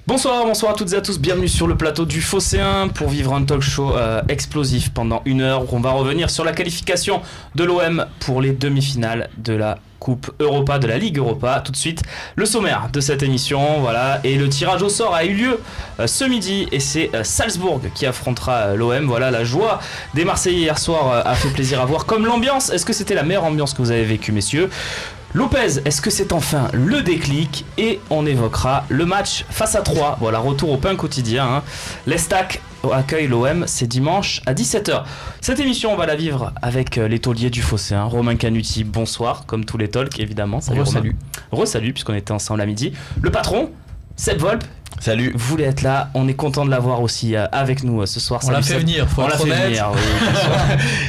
Bonsoir à toutes et à tous, bienvenue sur le plateau du Phocéen pour vivre un talk show explosif pendant 1 heure où on va revenir sur la qualification de l'OM pour les demi-finales de la Coupe Europa, de la Ligue Europa. Tout de suite, le sommaire de cette émission, voilà, et le tirage au sort a eu lieu ce midi et c'est Salzbourg qui affrontera l'OM. Voilà, la joie des Marseillais hier soir a fait plaisir à voir, comme l'ambiance. Est-ce que c'était la meilleure ambiance que vous avez vécue, messieurs? Lopez, est-ce que c'est enfin le déclic? Et on évoquera le match face à 3. Voilà, retour au pain quotidien. Hein. L'Estac accueille l'OM, c'est dimanche à 17h. Cette émission, on va la vivre avec les tauliers du Phocéen. Romain Canuti, bonsoir, comme tous les talks évidemment. Salut Romain. Re-salut, puisqu'on était ensemble à midi. Le patron, Seb Volpe. Salut. Vous voulez être là, on est content de l'avoir aussi avec nous ce soir. On l'a fait venir, faut être honnête. Oui,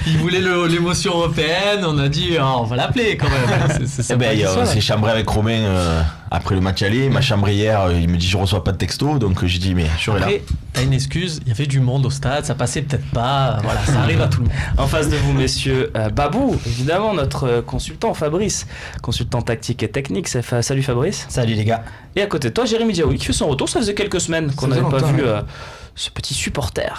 il voulait l'émotion européenne, on a dit on va l'appeler quand même. On s'est chambré avec Romain après le match aller. Il m'a chambré hier, il me dit je reçois pas de texto, donc j'ai dit mais je serai là. Après, t'as une excuse, il y avait du monde au stade, ça passait peut-être pas, voilà, ça arrive à tout le monde. En face de vous, messieurs, Babou, évidemment, notre consultant Fabrice, consultant tactique et technique. Salut Fabrice. Salut les gars. Et à côté de toi, Jérémy Diaoui qui fait son retour. Ça faisait quelques semaines qu'on n'avait pas vu ce petit supporter.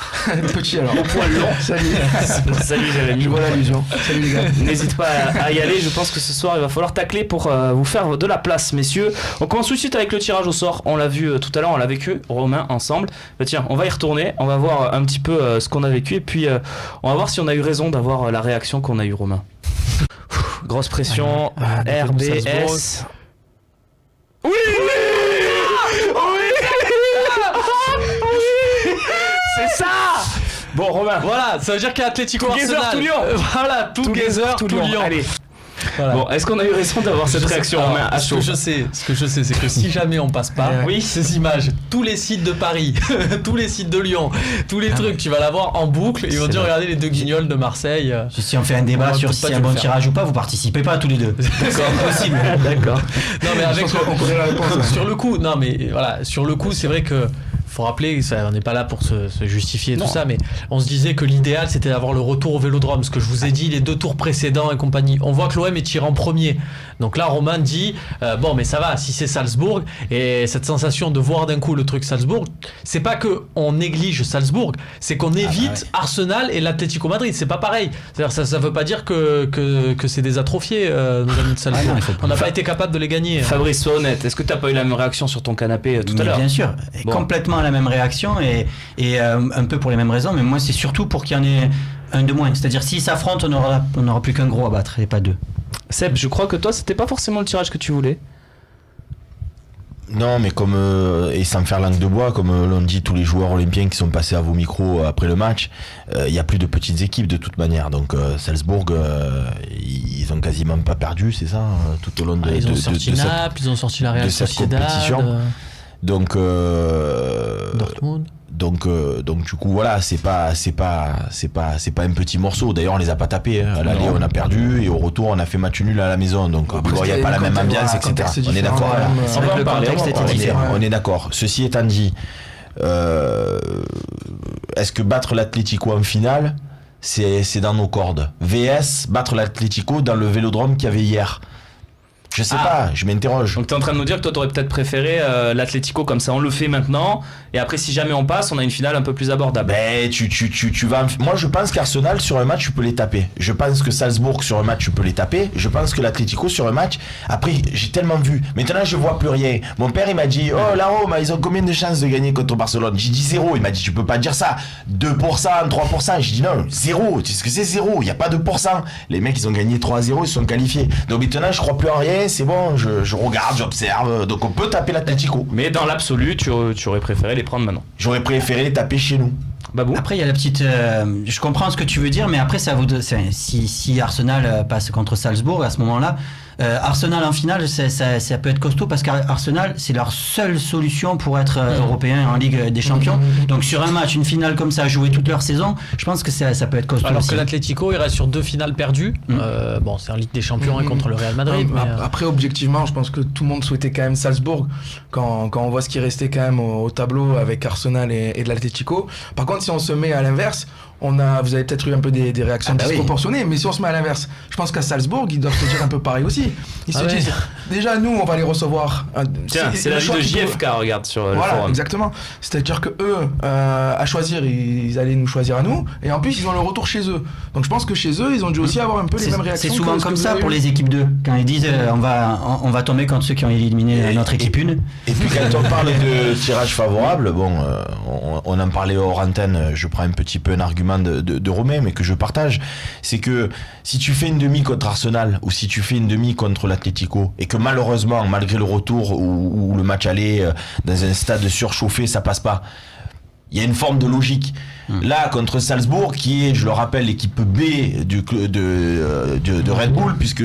Petit alors. Au poil long. Salut Jérémy. Je vois l'allusion. Salut les gars. N'hésite pas à y aller. Je pense que ce soir, il va falloir tacler pour vous faire de la place, messieurs. On commence tout de suite avec le tirage au sort. On l'a vu tout à l'heure, on l'a vécu, Romain, ensemble. Tiens, on va y retourner. On va voir un petit peu ce qu'on a vécu. Et puis, on va voir si on a eu raison d'avoir la réaction qu'on a eue, Romain. Grosse pression. RBS. Oui! C'est ça! Bon, Romain. Voilà, ça veut dire qu'il y a Atlético Arsenal. Tout Lyon. Voilà, tout Lyon. Allez. Voilà. Bon, est-ce qu'on a eu raison d'avoir cette réaction, Romain, à chaud? Ce que je sais, c'est que si jamais on passe pas, oui, ces images, tous les sites de Paris, tous les sites de Lyon, tous les trucs, tu vas l'avoir en boucle et ils vont dire regardez les deux guignols de Marseille. Si on fait un débat sur si c'est un bon tirage ou pas, vous participez pas tous les deux. D'accord, possible. D'accord. Non mais avec on connaît la réponse. Sur le coup, non mais voilà, sur le coup, c'est vrai que faut rappeler, ça, on n'est pas là pour se justifier tout ça, mais on se disait que l'idéal c'était d'avoir le retour au Vélodrome, ce que je vous ai dit les 2 tours précédents et compagnie. On voit que l'OM est tiré en premier, donc là Romain dit bon mais ça va, si c'est Salzbourg, et cette sensation de voir d'un coup le truc Salzbourg, c'est pas que on néglige Salzbourg, c'est qu'on évite Arsenal et l'Atlético Madrid, c'est pas pareil. C'est-à-dire ça veut pas dire que c'est des atrophiés nos amis de Salzbourg. On n'a pas été capable de les gagner. Fabrice, sois honnête, est-ce que t'as pas eu la même réaction sur ton canapé tout à l'heure? Bien sûr, complètement la même réaction et un peu pour les mêmes raisons, mais moi c'est surtout pour qu'il y en ait un de moins. C'est-à-dire s'ils s'affrontent, on n'aura plus qu'un gros à battre et pas 2. Seb, je crois que toi c'était pas forcément le tirage que tu voulais. Non, mais comme et sans me faire langue de bois, comme l'ont dit tous les joueurs olympiens qui sont passés à vos micros après le match, il y a plus de petites équipes de toute manière. Donc Salzbourg, ils ont quasiment pas perdu, c'est ça, tout au long de ils ont sorti Naples, ils ont sorti la Real Sociedad. Donc Dortmund. Donc du coup voilà, c'est pas un petit morceau. D'ailleurs on les a pas tapés. À l'aller on a perdu et au retour on a fait match nul à la maison. Donc il n'y a pas la même ambiance, etc. On est d'accord. On est d'accord. Ceci étant dit, est-ce que battre l'Atlético en finale, c'est dans nos cordes? VS battre l'Atlético dans le Vélodrome qu'il y avait hier? Je sais pas, je m'interroge. Donc t'es en train de nous dire que toi t'aurais peut-être préféré l'Atlético comme ça, on le fait maintenant, et après si jamais on passe, on a une finale un peu plus abordable. Ben tu vas. Moi je pense qu'Arsenal sur un match tu peux les taper. Je pense que Salzbourg sur un match tu peux les taper. Je pense que l'Atlético sur un match. Après j'ai tellement vu. Maintenant je vois plus rien. Mon père il m'a dit la Rome ils ont combien de chances de gagner contre Barcelone? J'ai dit 0. Il m'a dit tu peux pas dire ça. 2%, 3%. J'ai dit non 0. Tu sais ce que c'est 0? Il y a pas 2%. Les mecs ils ont gagné 3-0, ils se sont qualifiés. Donc maintenant je crois plus en rien. C'est bon, je regarde, j'observe, donc on peut taper l'Atlético. Mais dans l'absolu, tu aurais préféré les prendre maintenant? J'aurais préféré les taper chez nous. Babou. Après il y a la petite je comprends ce que tu veux dire, mais après ça si Arsenal passe contre Salzbourg à ce moment-là, Arsenal en finale ça peut être costaud parce qu'Arsenal c'est leur seule solution pour être européen en Ligue des Champions. Donc sur un match, une finale comme ça, jouer toute leur saison, je pense que ça peut être costaud. Alors aussi. que l'Atlético il reste sur 2 finales perdues. Bon c'est en Ligue des Champions et contre le Real Madrid. Après objectivement je pense que tout le monde souhaitait quand même Salzbourg quand on voit ce qui restait quand même au tableau avec Arsenal et de l'Atlético. Par contre si on se met à l'inverse, vous avez peut-être eu un peu des réactions disproportionnées, mais si on se met à l'inverse, je pense qu'à Salzbourg, ils doivent se dire un peu pareil aussi. Ils se disent, déjà nous, on va les recevoir. Tiens, c'est l'avis de JFK, regarde sur le voilà, forum. Exactement. C'est-à-dire que eux, à choisir, ils allaient nous choisir à nous, et en plus ils ont le retour chez eux. Donc je pense que chez eux, ils ont dû aussi avoir un peu les mêmes réactions. C'est souvent comme ça pour les équipes 2, quand ils disent on va tomber contre ceux qui ont éliminé notre équipe 1. Et puis quand on parle de tirage favorable, bon, on en parlait hors antenne, je prends un petit peu un argument de Romain, mais que je partage, c'est que si tu fais une demi contre Arsenal ou si tu fais une demi contre l'Atlético et que malheureusement, malgré le retour ou le match aller dans un stade surchauffé, ça passe pas. Il y a une forme de logique. Là, contre Salzbourg, qui est, je le rappelle, l'équipe B de Red Bull, puisque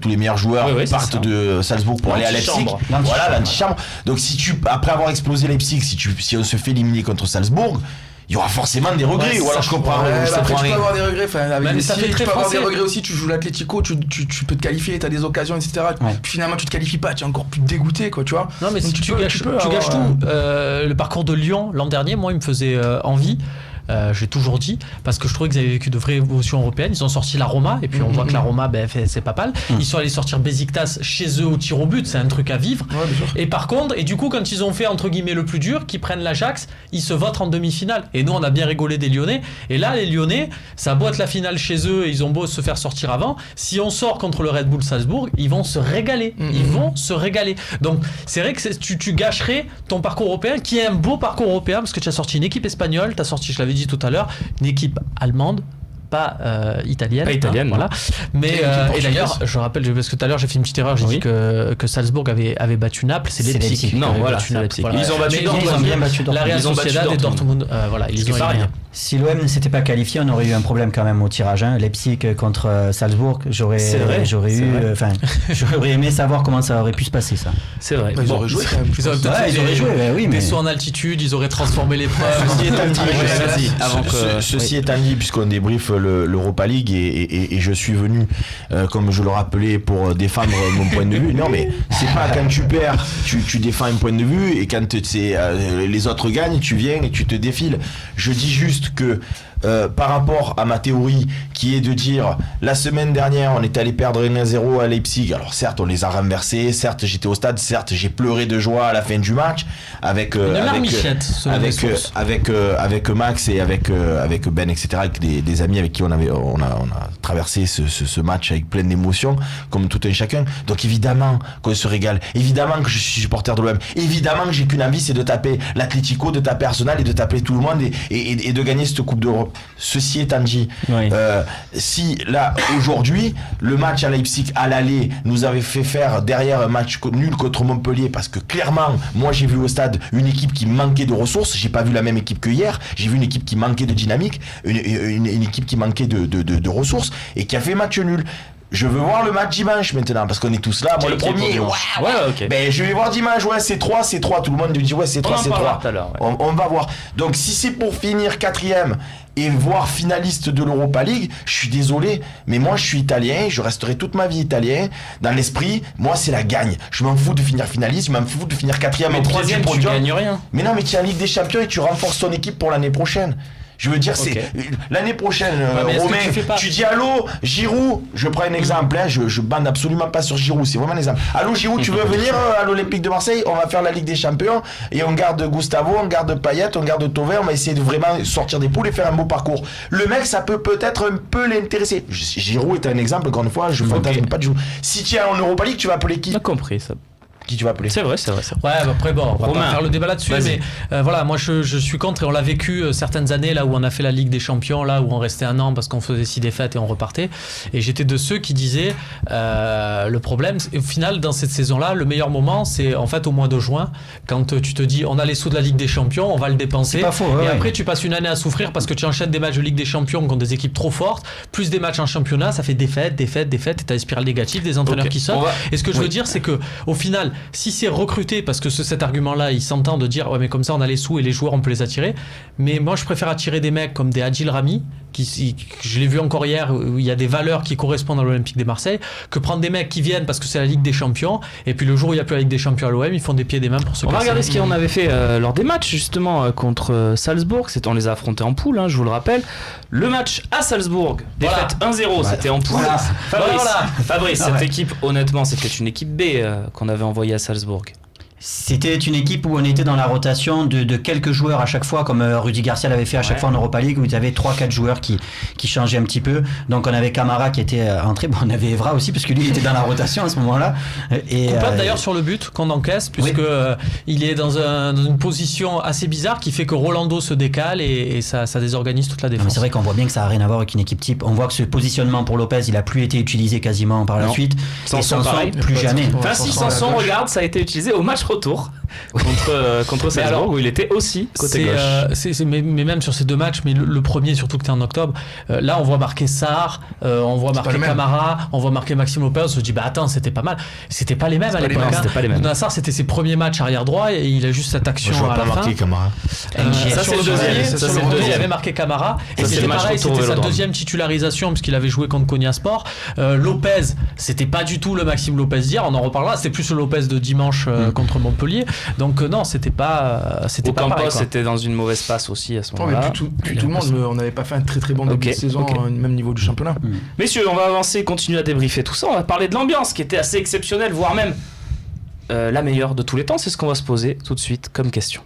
tous les meilleurs joueurs partent de Salzbourg pour aller à Leipzig. Voilà, l'antichambre. Donc, après avoir explosé Leipzig, si on se fait éliminer contre Salzbourg, il y aura forcément des regrets. Ou alors je comprends. Après, tu peux avoir des regrets. Avec les ça fait tu très peux avoir des français. regrets aussi. Tu joues l'Atlético, tu peux te qualifier, tu as des occasions, etc. Puis finalement, tu te qualifies pas, tu es encore plus dégoûté, quoi, tu vois. Non, mais donc tu gâches tout. Le parcours de Lyon l'an dernier, moi, il me faisait envie. J'ai toujours dit, parce que je trouvais qu'ils avaient vécu de vraies émotions européennes. Ils ont sorti la Roma, et puis on voit que la Roma, c'est pas mal. Ils sont allés sortir Besiktas chez eux au tir au but, c'est un truc à vivre. Ouais, bien sûr. Et par contre, et du coup, quand ils ont fait entre guillemets le plus dur, qu'ils prennent l'Ajax, ils se votent en demi-finale. Et nous, on a bien rigolé des Lyonnais. Et là, les Lyonnais, ça boite la finale chez eux, et ils ont beau se faire sortir avant. Si on sort contre le Red Bull Salzbourg, ils vont se régaler. Ils vont se régaler. Donc, c'est vrai que tu gâcherais ton parcours européen, qui est un beau parcours européen, parce que tu as sorti une équipe espagnole, tu as sorti, je l'avais dit tout à l'heure, une équipe allemande, pas italienne. Pas italienne, voilà. Mais et d'ailleurs, je rappelle, parce que tout à l'heure j'ai fait une petite erreur, j'ai dit que Salzbourg avait battu Naples, c'est Leipzig. Non, voilà, c'est Leipzig. Ils ont battu Ils ont bien battu La Real Ils ont battu Sociedad et Dortmund. Voilà, ils ont éliminé. Si l'OM ne s'était pas qualifié, on aurait eu un problème quand même au tirage. Leipzig contre Salzbourg, j'aurais aimé savoir comment ça aurait pu se passer, ça. C'est vrai. Ils auraient joué quand même. Ils auraient peut-être Ils auraient joué, oui, mais des sauts en altitude, ils auraient transformé l'épreuve. Ceci étant dit, puisqu'on débriefe l'Europa League et je suis venu, comme je le rappelais, pour défendre mon point de vue. Non, mais c'est pas quand tu perds, tu défends un point de vue, et quand les autres gagnent, tu viens et tu te défiles. Je dis juste que par rapport à ma théorie qui est de dire la semaine dernière on est allé perdre 1-0 à Leipzig, alors certes on les a renversés, certes j'étais au stade, certes j'ai pleuré de joie à la fin du match avec Max et avec Ben, etc., avec des amis avec qui on a traversé ce match avec plein d'émotions comme tout un chacun. Donc évidemment qu'on se régale, évidemment que je suis supporter de l'OM, évidemment que j'ai qu'une envie, c'est de taper l'Atlético, de taper Arsenal et de taper tout le monde et de gagner cette Coupe d'Europe. Ceci étant dit, si là aujourd'hui le match à Leipzig à l'aller nous avait fait faire derrière un match nul contre Montpellier, parce que clairement moi j'ai vu au stade une équipe qui manquait de ressources, j'ai pas vu la même équipe que hier, j'ai vu une équipe qui manquait de dynamique, une équipe qui manquait de ressources et qui a fait match nul. Je veux voir le match dimanche maintenant, parce qu'on est tous là. Moi, le premier, ok. Ben, je vais voir dimanche, c'est 3. Tout le monde me dit, c'est 3, c'est 3. On va voir. Donc, si c'est pour finir 4e et voir finaliste de l'Europa League, je suis désolé, mais moi, je suis italien, je resterai toute ma vie italien. Dans l'esprit, moi, c'est la gagne. Je m'en fous de finir finaliste, je m'en fous de finir 4e Mais 3e, tu gagnes rien. Mais non, mais tu es en Ligue des Champions et tu renforces ton équipe pour l'année prochaine. Je veux dire, c'est l'année prochaine, Romain, tu dis allô, Giroud, je prends un exemple, je bande absolument pas sur Giroud, c'est vraiment un exemple. Allô Giroud, tu veux venir à l'Olympique de Marseille? On va faire la Ligue des Champions et on garde Gustavo, on garde Payet, on garde Thauvin, on va essayer de vraiment sortir des poules et faire un beau parcours. Le mec, ça peut peut-être un peu l'intéresser. Giroud est un exemple, encore une fois, je fantasme pas de Giroud. Si tu es en Europa League, tu vas appeler qui? On a compris ça. Qui tu vas appeler? C'est vrai. Ouais, après bon, on va Romain, pas faire le débat là-dessus, vas-y. mais voilà, moi je suis contre, et on l'a vécu certaines années là où on a fait la Ligue des Champions, là où on restait un an parce qu'on faisait 6 défaites et on repartait, et j'étais de ceux qui disaient le problème, au final dans cette saison-là, le meilleur moment c'est en fait au mois de juin, quand tu te dis on a les sous de la Ligue des Champions, on va le dépenser, c'est pas faux, et après tu passes une année à souffrir parce que tu enchaînes des matchs de Ligue des Champions contre des équipes trop fortes, plus des matchs en championnat, ça fait défaite, et t'as des spirales négatives, des entraîneurs qui sortent, et ce que je veux dire c'est que au final, si c'est recruté, parce que cet argument-là, il s'entend de dire ouais mais comme ça on a les sous et les joueurs on peut les attirer, mais moi je préfère attirer des mecs comme des Adil Rami je l'ai vu encore hier, où il y a des valeurs qui correspondent à l'Olympique de Marseille, que prendre des mecs qui viennent parce que c'est la Ligue des Champions, et puis le jour où il n'y a plus la Ligue des Champions à l'OM, ils font des pieds et des mains pour se On va casser. regarder ce qu'on avait fait lors des matchs justement contre Salzbourg. On les a affrontés en poule, je vous le rappelle. Le match à Salzbourg, défaite 1-0, c'était en poule. Fabrice, cette équipe, honnêtement, c'était une équipe B qu'on avait envoyée à Salzbourg. C'était une équipe où on était dans la rotation de quelques joueurs à chaque fois, comme Rudy Garcia l'avait fait à chaque fois en Europa League, où il y avait 3-4 joueurs qui changeaient un petit peu. Donc on avait Camara qui était entré, on avait Evra aussi, parce que lui était dans la rotation à ce moment-là. Coupable d'ailleurs sur le but qu'on encaisse, puisque il est dans une position assez bizarre qui fait que Rolando se décale et ça désorganise toute la défense. C'est vrai qu'on voit bien que ça n'a rien à voir avec une équipe type. On voit que ce positionnement pour Lopez, il n'a plus été utilisé quasiment par la suite. Sanson, plus jamais. Enfin, si Sanson, regarde, ça a été utilisé au match retour contre Salzbourg, où il était aussi côté gauche. Mais même sur ces deux matchs, mais le premier surtout que c'était en octobre, là on voit marquer Sarr, on voit marquer Camara, on voit marquer Maxime Lopez. On se dit attends, c'était pas mal. C'était pas les mêmes à l'époque. Sarr, c'était ses premiers matchs arrière droit et il a juste cette action à la fin. Camara. Ça c'est le deuxième. Il avait marqué Camara et c'était pareil, c'était sa deuxième titularisation puisqu'il avait joué contre Konyaspor. Lopez, c'était pas du tout le Maxime Lopez d'hier. On en reparlera. C'était plus le Lopez de dimanche contre Montpellier. Donc non, c'était pas pareil. C'était dans une mauvaise passe aussi à ce moment-là. Tout le monde, on n'avait pas fait un très très bon début de saison, même niveau du championnat. Messieurs, on va avancer, continuer à débriefer tout ça. On va parler de l'ambiance qui était assez exceptionnelle, voire même la meilleure de tous les temps. C'est ce qu'on va se poser tout de suite comme question.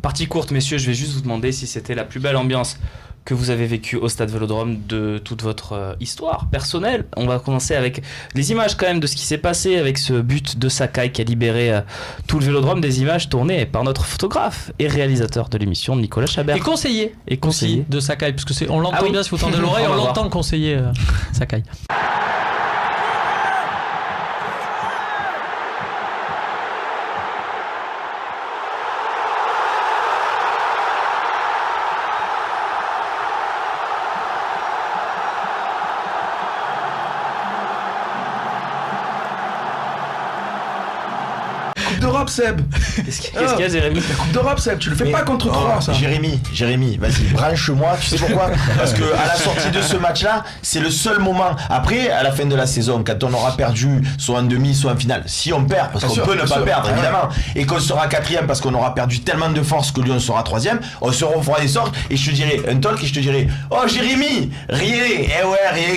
Partie courte, messieurs, je vais juste vous demander si c'était la plus belle ambiance que vous avez vécue au Stade Vélodrome de toute votre histoire personnelle. On va commencer avec les images quand même de ce qui s'est passé avec ce but de Sakai qui a libéré tout le Vélodrome, des images tournées par notre photographe et réalisateur de l'émission, Nicolas Chabert. Et conseiller de Sakai, parce que on l'entend bien si vous tendez l'oreille, on l'entend conseiller Sakai. d'Europe, Seb. Qu'est-ce qu'il y a, Jérémy? La Coupe d'Europe, Seb, tu le fais pas contre 3, ça. Jérémy, vas-y, branche-moi. Tu sais pourquoi? Parce que à la sortie de ce match-là, c'est le seul moment. Après, à la fin de la saison, quand on aura perdu, soit en demi, soit en finale, si on perd, parce qu'on peut ne pas perdre, évidemment, et qu'on sera 4ème parce qu'on aura perdu tellement de force que Lyon sera 3ème, on se refera des sortes, et je te dirai un talk, et je te dirai, oh Jérémy, rien,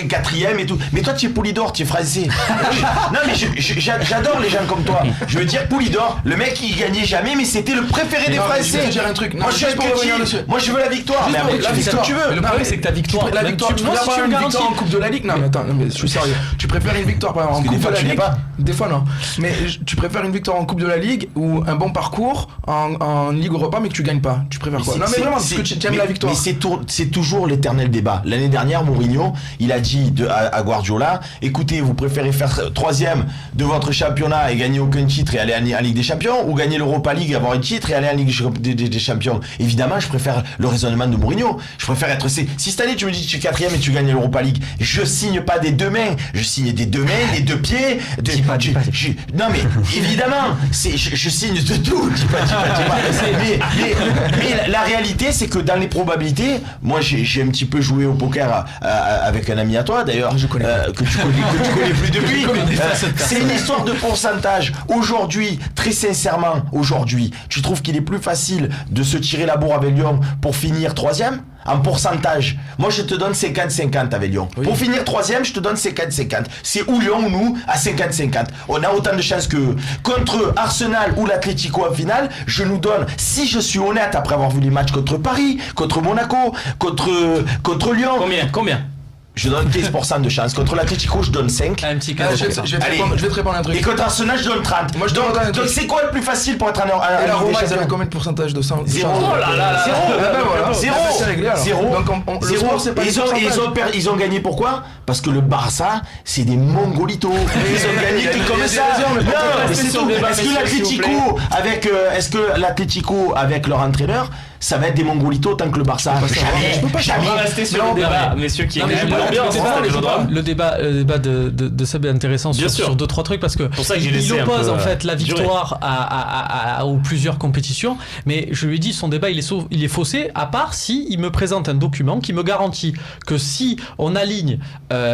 4ème et tout. Mais toi, tu es Poulidor, tu es français. Non, mais j'adore les gens comme toi. Je veux dire, Poulidor, le mec il gagnait jamais, mais c'était le préféré des Français. Je vais te dire un truc. Moi, je suis un moi je veux la victoire. Mais après, tu fais ce que tu veux. Le problème, c'est que ta victoire. La victoire, tu préfères une victoire en Coupe de la Ligue? Non, mais attends, je suis sérieux. Tu préfères une victoire en Coupe de la Ligue? Des fois, non. Mais tu préfères une victoire en Coupe de la Ligue ou un bon parcours en Ligue Europa, mais que tu gagnes pas? Tu préfères quoi? Non, mais vraiment, parce que tu aimes la victoire. Mais c'est toujours l'éternel débat. L'année dernière, Mourinho, il a dit à Guardiola, écoutez, vous préférez faire 3ème de votre championnat et gagner aucun titre et aller en Ligue des Champions, ou gagner l'Europa League, avoir un titre et aller en Ligue des Champions? Évidemment, je préfère le raisonnement de Mourinho. Je préfère être... Si cette année tu me dis que tu es 4ème et tu gagnes l'Europa League, je signe pas des deux mains, je signe des deux mains, des deux pieds. Non mais évidemment, je signe de tout. Dis pas. Mais la réalité, c'est que dans les probabilités, moi j'ai un petit peu joué au poker avec un ami à toi d'ailleurs, que tu connais plus depuis. C'est une histoire de pourcentage. Aujourd'hui, très sincèrement, tu trouves qu'il est plus facile de se tirer la bourre avec Lyon pour finir 3ème? En pourcentage, moi je te donne 50-50 avec Lyon. Oui. Pour finir 3ème, je te donne 50-50. C'est ou Lyon ou nous à 50-50. On a autant de chances que contre Arsenal ou l'Atlético en finale. Je nous donne, si je suis honnête après avoir vu les matchs contre Paris, contre Monaco, contre Lyon. Combien? Je donne 15% de chance. Contre l'Atlético, je donne 5. Un petit 15%. Je vais te répondre un truc. Et contre Arsenal, je donne 30. Moi, donc c'est quoi le plus facile pour être en et la Roma, ils avaient combien de pourcentage de 100? 0. Oh là là. 0. Donc, le sport, c'est pas ils ont gagné pourquoi? Parce que le Barça, c'est des mongolitos. Ils ont gagné tout comme ça. Non, c'est tout. Est-ce que l'Atlético, avec leur entraîneur, ça va être des Mongolitos tant que le Barça. On va rester sur le débat, messieurs, qui est quand même l'ambiance au Stade Vélodrome. Le débat de Seb est intéressant sur 2-3 trucs parce que pour ça que j'ai laissé il oppose un peu, en fait la victoire aux plusieurs compétitions, mais je lui ai dit son débat il est faussé à part si il me présente un document qui me garantit que si on aligne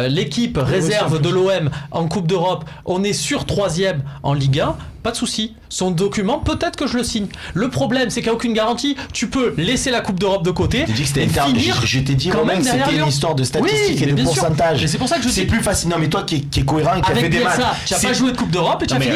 l'équipe réserve de l'OM en Coupe d'Europe, on est sur 3e en Ligue 1. Pas de souci. Son document, peut-être que je le signe. Le problème, c'est qu'il n'y a aucune garantie. Tu peux laisser la Coupe d'Europe de côté. Je t'ai dit Romain que c'était une histoire de statistiques et de pourcentage. Et c'est pour ça que je dis. C'est plus facile. Non, mais toi qui es cohérent, qui a fait des matchs. Tu n'as pas joué de Coupe d'Europe et tu as fini.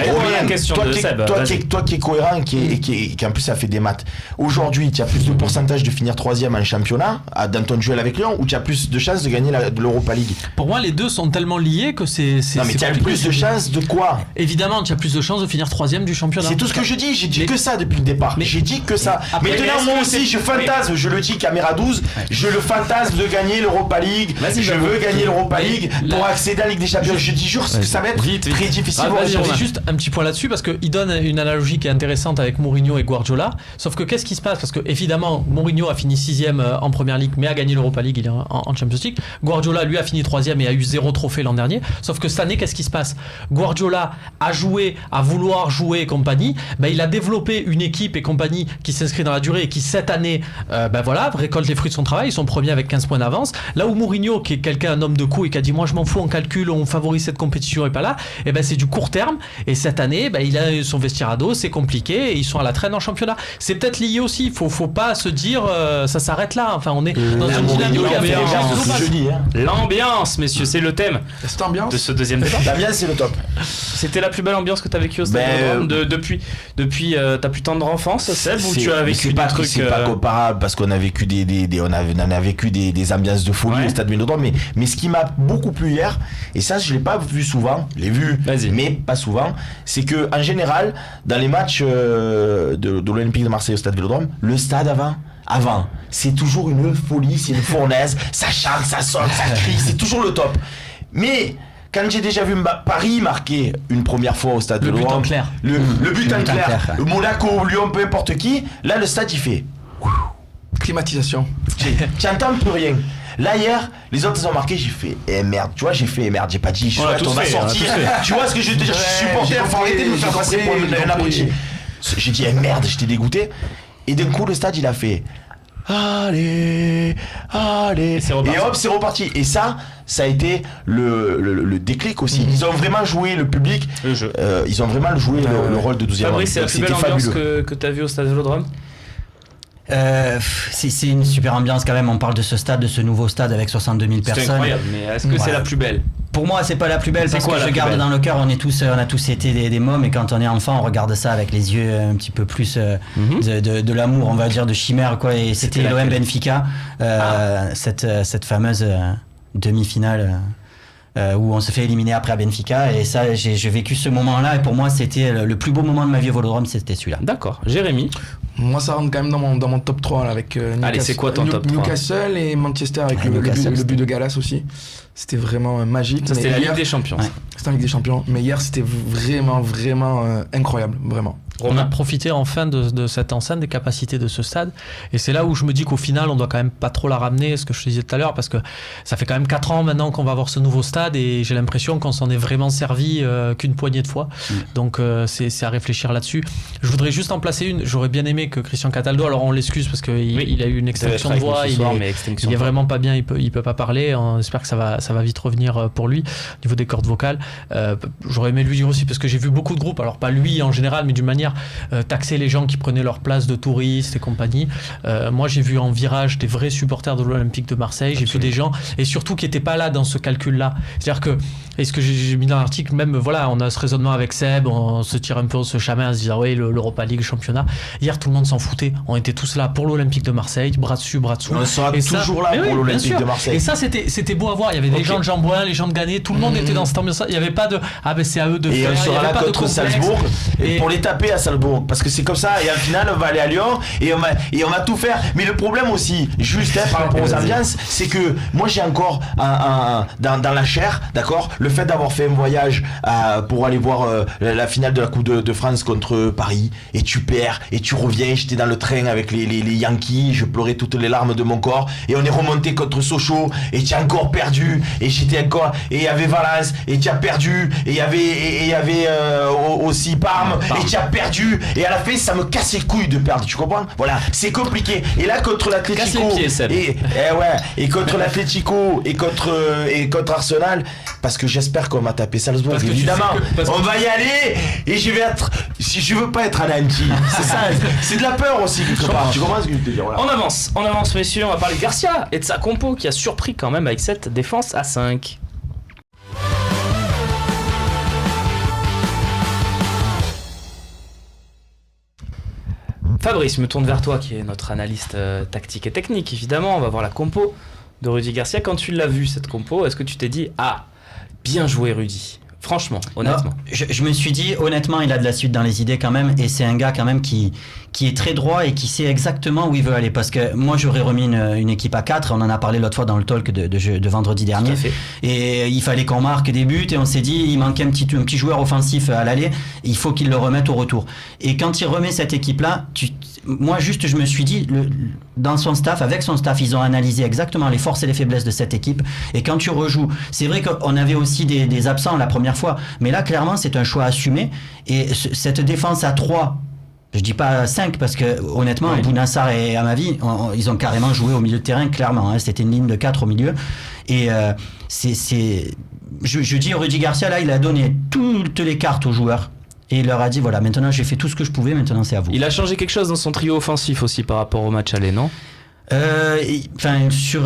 Toi qui es cohérent, qui en plus a fait des maths. Aujourd'hui, tu as plus de pourcentage de finir 3e en championnat dans ton duel avec Lyon, ou tu as plus de chances de gagner l'Europa League. Pour moi, les deux sont tellement liés que c'est. Non, mais tu as plus de chances de quoi? Évidemment, tu as plus de chances de finir 3e du championnat. C'est tout ce que je dis, j'ai dit que ça depuis le départ. J'ai dit que ça. Maintenant, moi aussi, je fantasme, je le dis caméra 12, je le fantasme de gagner l'Europa League. Je veux gagner l'Europa League pour accéder à la Ligue des Champions. Je dis jure que ça va être très difficile. J'ai juste un petit point là-dessus parce qu'il donne une analogie qui est intéressante avec Mourinho et Guardiola. Sauf que qu'est-ce qui se passe? Parce que évidemment, Mourinho a fini 6e en Première Ligue, mais a gagné l'Europa League, il est en Champions League. Guardiola, lui, a fini 3e et a eu 0 trophée l'an dernier. Sauf que cette année, qu'est-ce qui se passe? Guardiola a joué, à vouloir jouer et compagnie. Il a développé une équipe et compagnie qui s'inscrit dans la durée et qui cette année récolte les fruits de son travail. Ils sont premiers avec 15 points d'avance. Là où Mourinho, qui est quelqu'un, un homme de coup et qui a dit moi je m'en fous, on calcule, on favorise cette compétition et pas là, c'est du court terme. Et cette année il a son vestiaire à dos, c'est compliqué et ils sont à la traîne en championnat. C'est peut-être lié aussi, faut pas se dire ça s'arrête là. Enfin on est dans une dynamique. L'ambiance, messieurs, c'est le thème de ce deuxième débat. L'ambiance, c'est le top. C'était la plus belle ambiance que tu as vécue au Stade Vélodrome depuis ta plus tendre enfance, Seb, où tu as vécu des trucs. C'est pas comparable parce qu'on a vécu on a vécu des ambiances de folie au Stade Vélodrome, mais ce qui m'a beaucoup plu hier, et ça je l'ai pas vu souvent, je l'ai vu mais pas souvent, c'est que en général dans les matchs de l'Olympique de Marseille au Stade Vélodrome, le stade avant, c'est toujours une folie, c'est une fournaise, ça chante, ça sonne, ça crie, c'est toujours le top. Mais quand j'ai déjà vu Paris marquer une première fois au Stade Vélodrome, but en clair, le but en clair, Monaco, Lyon, peu importe qui, là le stade il fait climatisation. Tu n'entends plus rien. Là hier, les autres ils ont marqué, j'ai fait merde, tu vois, j'ai pas dit on va sortir. Tu vois ce que je veux te dire, je suis supporter, faut arrêter de me faire passer pour un abruti. J'ai dit merde, j'étais dégoûté. Et d'un coup le stade il a fait allez, et hop c'est reparti. Et ça a été le déclic aussi. Ils ont vraiment joué le public, ils ont vraiment joué le rôle de 12e. Fabrice, c'est la plus belle ambiance que tu as vue au Stade Vélodrome? C'est une super ambiance quand même. On parle de ce stade, de ce nouveau stade avec 62 000 personnes. C'est incroyable, mais est-ce que c'est la plus belle? Pour moi, c'est pas la plus belle parce que je garde dans le cœur. On a tous été des mômes, et quand on est enfant, on regarde ça avec les yeux un petit peu plus de l'amour, on va dire, de chimère, quoi. Et c'était l'OM Benfica, cette fameuse demi-finale. Où on se fait éliminer après à Benfica, et ça j'ai vécu ce moment-là, et pour moi c'était le plus beau moment de ma vie au Vélodrome, c'était celui-là. D'accord. Jérémy? Moi ça rentre quand même dans mon top 3 là, avec allez, c'est quoi ton top 3? Newcastle et Manchester avec le but de Gallas aussi. C'était vraiment magique. Ça, c'était la Ligue des Champions. Ouais. C'était la Ligue des Champions, mais hier c'était vraiment incroyable, vraiment. On a profité enfin de cette enceinte, des capacités de ce stade, et c'est là où je me dis qu'au final on doit quand même pas trop la ramener, ce que je te disais tout à l'heure, parce que ça fait quand même 4 ans maintenant qu'on va avoir ce nouveau stade, et j'ai l'impression qu'on s'en est vraiment servi qu'une poignée de fois. Donc c'est à réfléchir là-dessus. Je voudrais juste en placer une. J'aurais bien aimé que Christian Cataldo, alors on l'excuse parce qu'il a eu une extinction de voix, il est vraiment pas bien, il peut pas parler, on espère que ça va vite revenir pour lui au niveau des cordes vocales. J'aurais aimé lui dire aussi, parce que j'ai vu beaucoup de groupes, alors pas lui en général, mais d'une manière taxer les gens qui prenaient leur place de touristes et compagnie. Moi j'ai vu en virage des vrais supporters de l'Olympique de Marseille. J'ai vu des gens, et surtout qui n'étaient pas là dans ce calcul là, c'est-à-dire que, et ce que j'ai mis dans l'article, même voilà, on a ce raisonnement avec Seb, on se tire un peu ce chamin en se disant oui, l'Europa League, le championnat. Hier tout le monde s'en foutait, on était tous là pour l'Olympique de Marseille, bras dessus bras dessous, on sera toujours là pour l'Olympique de Marseille. Et ça c'était beau à voir. Il y avait des gens de Jean-Bouin, les gens de Gagné, tout le monde était dans cette ambiance. Il n'y avait pas de c'est à eux de faire. Et on sera là contre Salzbourg, et pour les taper à Salzbourg, parce que c'est comme ça, et en finale on va aller à Lyon et on va tout faire. Mais le problème aussi, juste par rapport aux ambiances, c'est que moi j'ai encore dans la chair, d'accord, le fait d'avoir fait un voyage pour aller voir la finale de la Coupe de France contre Paris, et tu perds, et tu reviens, j'étais dans le train avec les Yankees, je pleurais toutes les larmes de mon corps, et on est remonté contre Sochaux, et tu as encore perdu, et j'étais encore, et il y avait Valence, et tu as perdu, et il y avait aussi Parme, et tu as perdu, et à la fin ça me casse les couilles de perdre, tu comprends? Voilà, c'est compliqué. Et là contre l'Atlético, et contre l'Atlético et contre Arsenal, parce que j'espère qu'on va taper Salzbourg, évidemment. On va y aller, et je veux pas être anéanti. C'est ça, c'est de la peur aussi quelque part. Tu comprends ce que je veux te dire? Voilà. On avance messieurs, on va parler de Garcia et de sa compo qui a surpris quand même avec cette défense à 5. Fabrice, je me tourne vers toi qui est notre analyste tactique et technique évidemment. On va voir la compo de Rudy Garcia. Quand tu l'as vu cette compo, est-ce que tu t'es dit bien joué Rudy? Franchement, honnêtement. Non, je me suis dit, honnêtement, il a de la suite dans les idées quand même, et c'est un gars quand même qui est très droit et qui sait exactement où il veut aller. Parce que moi, j'aurais remis une équipe à 4, on en a parlé l'autre fois dans le talk de vendredi dernier. Et il fallait qu'on marque des buts, et on s'est dit, il manquait un petit joueur offensif à l'aller, il faut qu'il le remette au retour. Et quand il remet cette équipe-là, moi juste je me suis dit, dans son staff, avec son staff, ils ont analysé exactement les forces et les faiblesses de cette équipe, et quand tu rejoues, c'est vrai qu'on avait aussi des absents la première fois, mais là clairement c'est un choix assumé, et cette défense à 3, je dis pas 5 parce que honnêtement Bounassar et Amavi ils ont carrément joué au milieu de terrain clairement, c'était une ligne de 4 au milieu, et je dis Rudy Garcia là il a donné toutes les cartes aux joueurs. Et il leur a dit voilà, maintenant j'ai fait tout ce que je pouvais, maintenant c'est à vous. Il a changé quelque chose dans son trio offensif aussi par rapport au match aller, non? Sur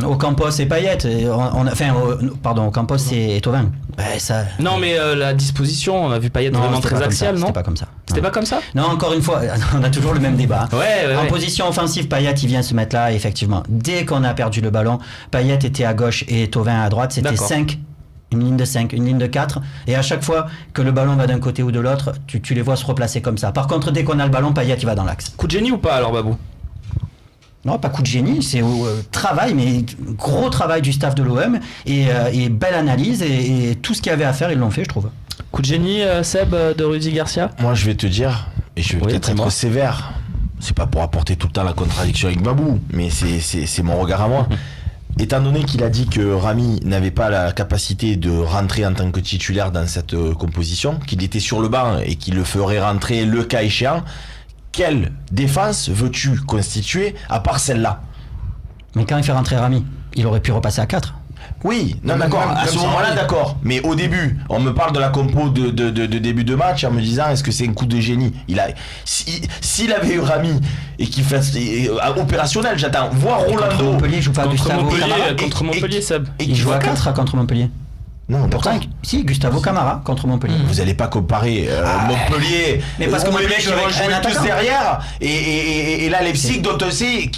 Ocampos et Payet, Ocampos et Thauvin. Non mais la disposition, on a vu Payet vraiment très axial, non? C'était pas comme ça. C'était pas comme ça? Non, encore une fois, on a toujours le même débat. En position offensive, Payet il vient se mettre là, et effectivement. Dès qu'on a perdu le ballon, Payet était à gauche et Thauvin à droite, c'était 5. Une ligne de 5, une ligne de 4, et à chaque fois que le ballon va d'un côté ou de l'autre, tu les vois se replacer comme ça. Par contre, dès qu'on a le ballon, Payet il va dans l'axe. Coup de génie ou pas alors, Babou? Non, pas coup de génie, c'est travail, mais gros travail du staff de l'OM, et belle analyse, et tout ce qu'il y avait à faire, ils l'ont fait, je trouve. Coup de génie, Seb, de Rudy Garcia? Moi je vais te dire, et je vais peut-être être sévère, c'est pas pour apporter tout le temps la contradiction avec Babou, mais c'est mon regard à moi. Étant donné qu'il a dit que Rami n'avait pas la capacité de rentrer en tant que titulaire dans cette composition, qu'il était sur le banc et qu'il le ferait rentrer le cas échéant, quelle défense veux-tu constituer à part celle-là? Mais quand il fait rentrer Rami, il aurait pu repasser à 4. Oui, non, d'accord, à ce moment-là, d'accord. Mais au début, on me parle de la compo de début de match en me disant est-ce que c'est un coup de génie? S'il avait eu Rami et qu'il fasse opérationnel, j'attends voir Rolando. Contre Montpellier, il joue pas Gustavo Camara. Contre Montpellier, Seb. Il joue à 4 contre Montpellier. Non, pourtant, si, Gustavo Camara contre Montpellier. Vous n'allez pas comparer Montpellier, mais parce que les mecs vont jouer tous derrière, et là Leipzig dont on sait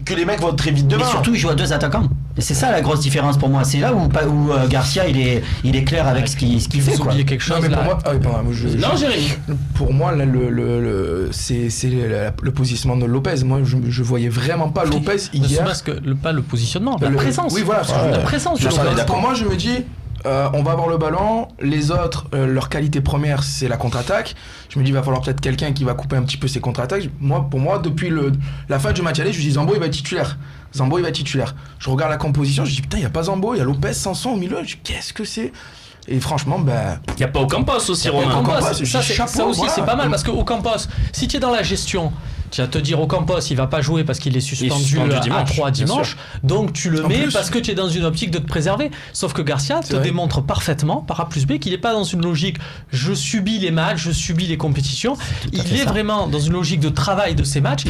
que les mecs vont très vite devant. Mais surtout, il joue à 2 attaquants. Et c'est ça la grosse différence pour moi. C'est là où Garcia il est clair avec ce qu'il fait. Vous oubliez quelque chose là. Non, Jérémy. Pour moi, là, c'est le positionnement de Lopez. Moi, je voyais vraiment pas Lopez hier. Pas le positionnement, la présence. Oui, voilà. La présence de Lopez. Pour moi, je me dis. On va avoir le ballon, les autres, leur qualité première c'est la contre-attaque. Je me dis il va falloir peut-être quelqu'un qui va couper un petit peu ces contre-attaques. Pour moi, depuis la fin du match aller, je me dis Zambo il va être titulaire. Je regarde la composition, je dis putain il n'y a pas Zambo, il y a Lopez, Sanson au milieu, je dis qu'est-ce que c'est? Et franchement, il n'y a pas Ocampos aussi, Romain. Ça aussi, c'est pas mal parce que Ocampos, si tu es dans la gestion, tu vas te dire Ocampos, il va pas jouer parce qu'il est suspendu à 3 dimanche. Donc tu le mets parce que tu es dans une optique de te préserver. Sauf que Garcia te démontre parfaitement, par A plus B, qu'il n'est pas dans une logique je subis les matchs, je subis les compétitions. Il est vraiment dans une logique de travail de ces matchs.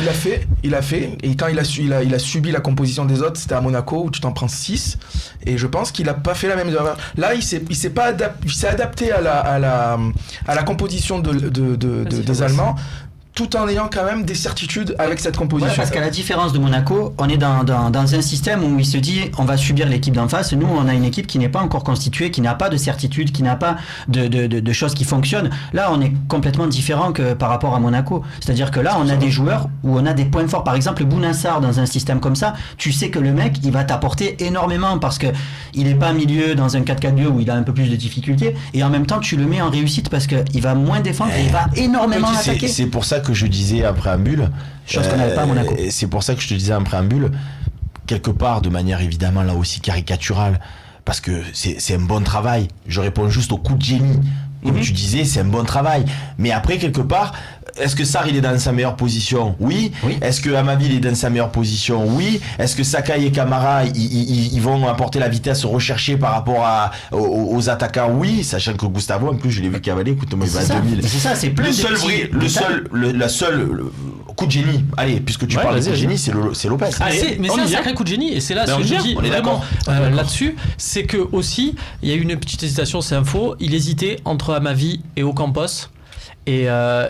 Il a fait. Et quand il a subi la composition des autres, c'était à Monaco où tu t'en prends 6. Et je pense qu'il a pas fait la même erreur. Là, il s'est adapté à la composition des Allemands. tout en ayant quand même des certitudes avec cette composition. Ouais, parce qu'à la différence de Monaco, on est dans un système où il se dit on va subir l'équipe d'en face. Nous, on a une équipe qui n'est pas encore constituée, qui n'a pas de certitude, qui n'a pas de choses qui fonctionnent. Là, on est complètement différent que par rapport à Monaco. C'est-à-dire que là, on a des joueurs où on a des points forts. Par exemple, Bounassar, dans un système comme ça, tu sais que le mec, il va t'apporter énormément parce que il n'est pas milieu dans un 4-4-2 où il a un peu plus de difficultés. Et en même temps, tu le mets en réussite parce qu'il va moins défendre et il va énormément attaquer. C'est pour ça que je disais en préambule, chose qu'on n'avait pas à Monaco. c'est pour ça que je te disais en préambule, quelque part de manière évidemment là aussi caricaturale, parce que c'est un bon travail. Je réponds juste au coup de génie. Comme tu disais, c'est un bon travail. Mais après, quelque part, est-ce que Sarr il est dans sa meilleure position? Oui. Est-ce que Amavi il est dans sa meilleure position? Oui. Est-ce que Sakai et Camara ils vont apporter la vitesse recherchée par rapport aux attaquants? Oui. Sachant que Gustavo, en plus, je l'ai vu cavaler, écoute-moi, il va à 2000. C'est ça, c'est plein la seule coup de génie. Allez, puisque tu parles de coup de génie, c'est Lopez. Mais c'est un sacré coup de génie, et c'est là ce que je dis vraiment là-dessus, c'est que aussi il y a eu une petite hésitation, c'est info, il hésitait entre Amavi et Ocampos. Et ça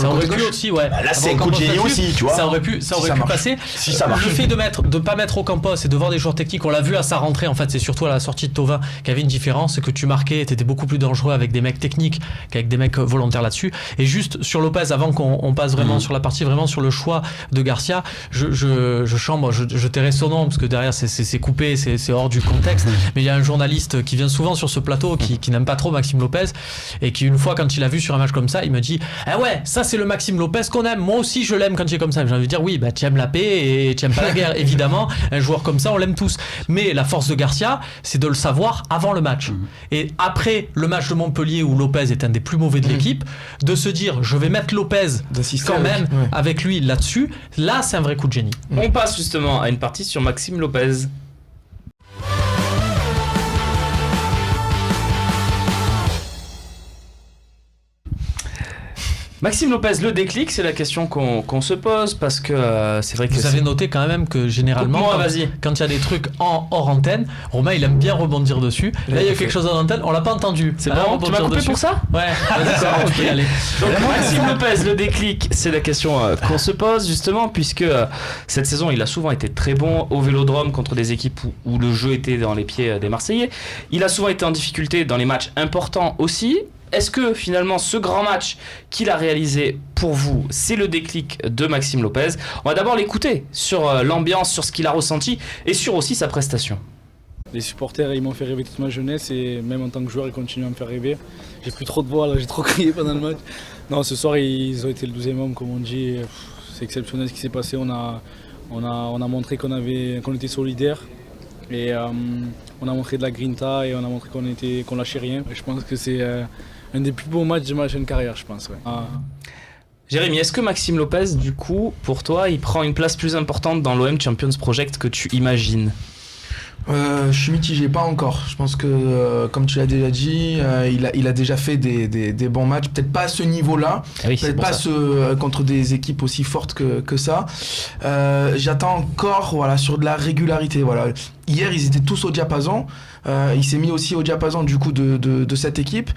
aurait pu aussi, ouais. Là, c'est un coup de génie aussi, tu vois. Ça aurait pu passer. Si ça marche. Le fait de pas mettre Ocampos et de voir des joueurs techniques, on l'a vu à sa rentrée, en fait, c'est surtout à la sortie de Thauvin qu'il y avait une différence, c'est que tu marquais, t'étais beaucoup plus dangereux avec des mecs techniques qu'avec des mecs volontaires là-dessus. Et juste sur Lopez, avant qu'on passe vraiment sur la partie, vraiment sur le choix de Garcia, je tairai son nom, parce que derrière, c'est coupé, c'est hors du contexte. Mais il y a un journaliste qui vient souvent sur ce plateau, qui n'aime pas trop Maxime Lopez, et qui, une fois, quand il a vu sur un match comme ça, il me dit ah ouais, ça c'est le Maxime Lopez qu'on aime, moi aussi je l'aime quand il est comme ça. J'ai envie de dire oui, bah tu aimes la paix et tu aimes pas la guerre, évidemment, un joueur comme ça on l'aime tous, mais la force de Garcia c'est de le savoir avant le match et après le match de Montpellier où Lopez est un des plus mauvais de l'équipe, de se dire je vais mettre Lopez quand même avec lui là-dessus, là c'est un vrai coup de génie. On passe justement à une partie sur Maxime Lopez. Maxime Lopez, le déclic, c'est la question qu'on se pose parce que c'est vrai que vous avez noté quand même que généralement quand il y a des trucs hors antenne, Romain il aime bien rebondir dessus. Là il y a quelque chose en antenne, on l'a pas entendu. C'est bon, tu m'as coupé pour ça? Ouais, d'accord, ok, allez. Donc Maxime Lopez, le déclic, c'est la question qu'on se pose justement puisque cette saison il a souvent été très bon au Vélodrome contre des équipes où le jeu était dans les pieds des Marseillais. Il a souvent été en difficulté dans les matchs importants aussi. Est-ce que finalement ce grand match qu'il a réalisé pour vous, c'est le déclic de Maxime Lopez? On va d'abord l'écouter sur l'ambiance, sur ce qu'il a ressenti et sur aussi sa prestation. Les supporters ils m'ont fait rêver toute ma jeunesse et même en tant que joueur ils continuent à me faire rêver. J'ai plus trop de voix là, j'ai trop crié pendant le match. Non, ce soir ils ont été le 12e homme comme on dit. C'est exceptionnel ce qui s'est passé. On a montré qu'on était solidaires. Et on a montré de la grinta et on a montré qu'on lâchait rien. Et je pense que c'est un des plus beaux matchs de ma jeune carrière, je pense. Ouais. Jérémy, est-ce que Maxime Lopez, du coup, pour toi, il prend une place plus importante dans l'OM Champions Project que tu imagines? Je suis mitigé, pas encore. Je pense que, comme tu l'as déjà dit, il a déjà fait des bons matchs. Peut-être pas à ce niveau-là, peut-être pas contre des équipes aussi fortes que ça. J'attends encore sur de la régularité. Voilà. Hier, ils étaient tous au diapason. Il s'est mis aussi au diapason du coup de cette équipe.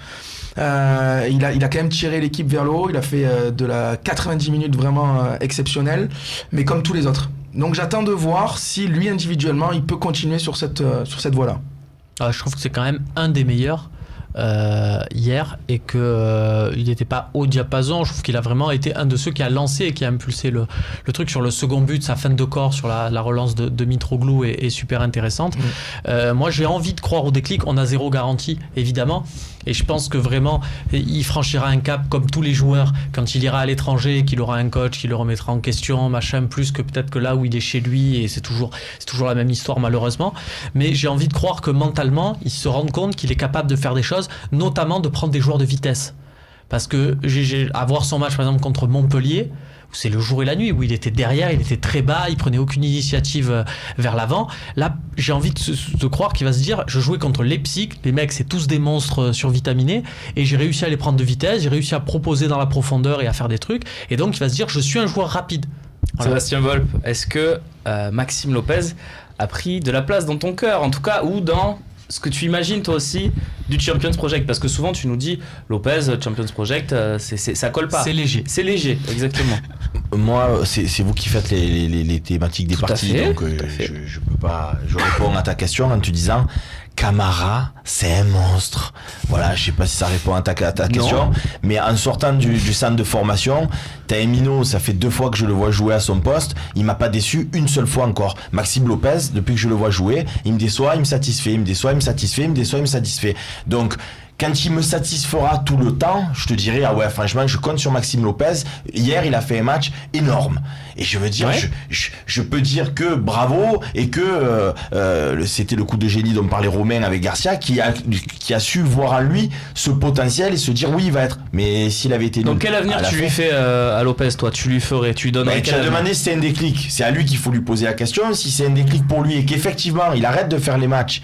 Il a quand même tiré l'équipe vers le haut. Il a fait de la 90 minutes vraiment exceptionnelle, mais comme tous les autres. Donc j'attends de voir si lui individuellement il peut continuer sur cette voie-là. Je trouve que c'est quand même un des meilleurs hier et que il n'était pas au diapason. Je trouve qu'il a vraiment été un de ceux qui a lancé et qui a impulsé le truc sur le second but, sa fin de corps sur la relance de Mitroglou est super intéressante. Moi j'ai envie de croire au déclic. On a zéro garantie évidemment. Et je pense que vraiment, il franchira un cap comme tous les joueurs quand il ira à l'étranger, qu'il aura un coach qui le remettra en question, machin, plus que peut-être que là où il est chez lui, et c'est toujours la même histoire malheureusement. Mais j'ai envie de croire que mentalement, il se rend compte qu'il est capable de faire des choses, notamment de prendre des joueurs de vitesse. Parce que à voir son match par exemple contre Montpellier, où c'est le jour et la nuit, où il était derrière, il était très bas, il prenait aucune initiative vers l'avant. Là, j'ai envie de croire qu'il va se dire, je jouais contre Leipzig, les mecs c'est tous des monstres survitaminés, et j'ai réussi à les prendre de vitesse, j'ai réussi à proposer dans la profondeur et à faire des trucs, et donc il va se dire, je suis un joueur rapide. Voilà. Sébastien Volpe, est-ce que Maxime Lopez a pris de la place dans ton cœur, en tout cas, ou dans ce que tu imagines toi aussi du Champions Project, parce que souvent tu nous dis Lopez, Champions Project, ça colle pas. C'est léger. C'est léger, exactement. Moi, c'est vous qui faites les thématiques des Tout à parties, fait, donc tout à fait. je peux pas. Je réponds à ta question en te disant Camara, c'est un monstre. Voilà, je sais pas si ça répond à ta question, mais en sortant du centre de formation, t'as Emino, ça fait 2 fois que je le vois jouer à son poste, il m'a pas déçu une seule fois encore. Maxime Lopez, depuis que je le vois jouer, il me déçoit, il me satisfait, il me déçoit, il me satisfait, il me déçoit, il me satisfait. Donc quand il me satisfera tout le temps, je te dirai, ah ouais, franchement, je compte sur Maxime Lopez. Hier, il a fait un match énorme. Et je veux dire, je peux dire que bravo, et que c'était le coup de génie dont parlait Romain avec Garcia, qui a su voir en lui ce potentiel et se dire, oui, il va être. Mais s'il avait été... Donc quel avenir tu lui fais à Lopez, toi? Tu lui ferais, tu lui donnerais tu as demandé si c'est un déclic. C'est à lui qu'il faut lui poser la question. Si c'est un déclic pour lui et qu'effectivement, il arrête de faire les matchs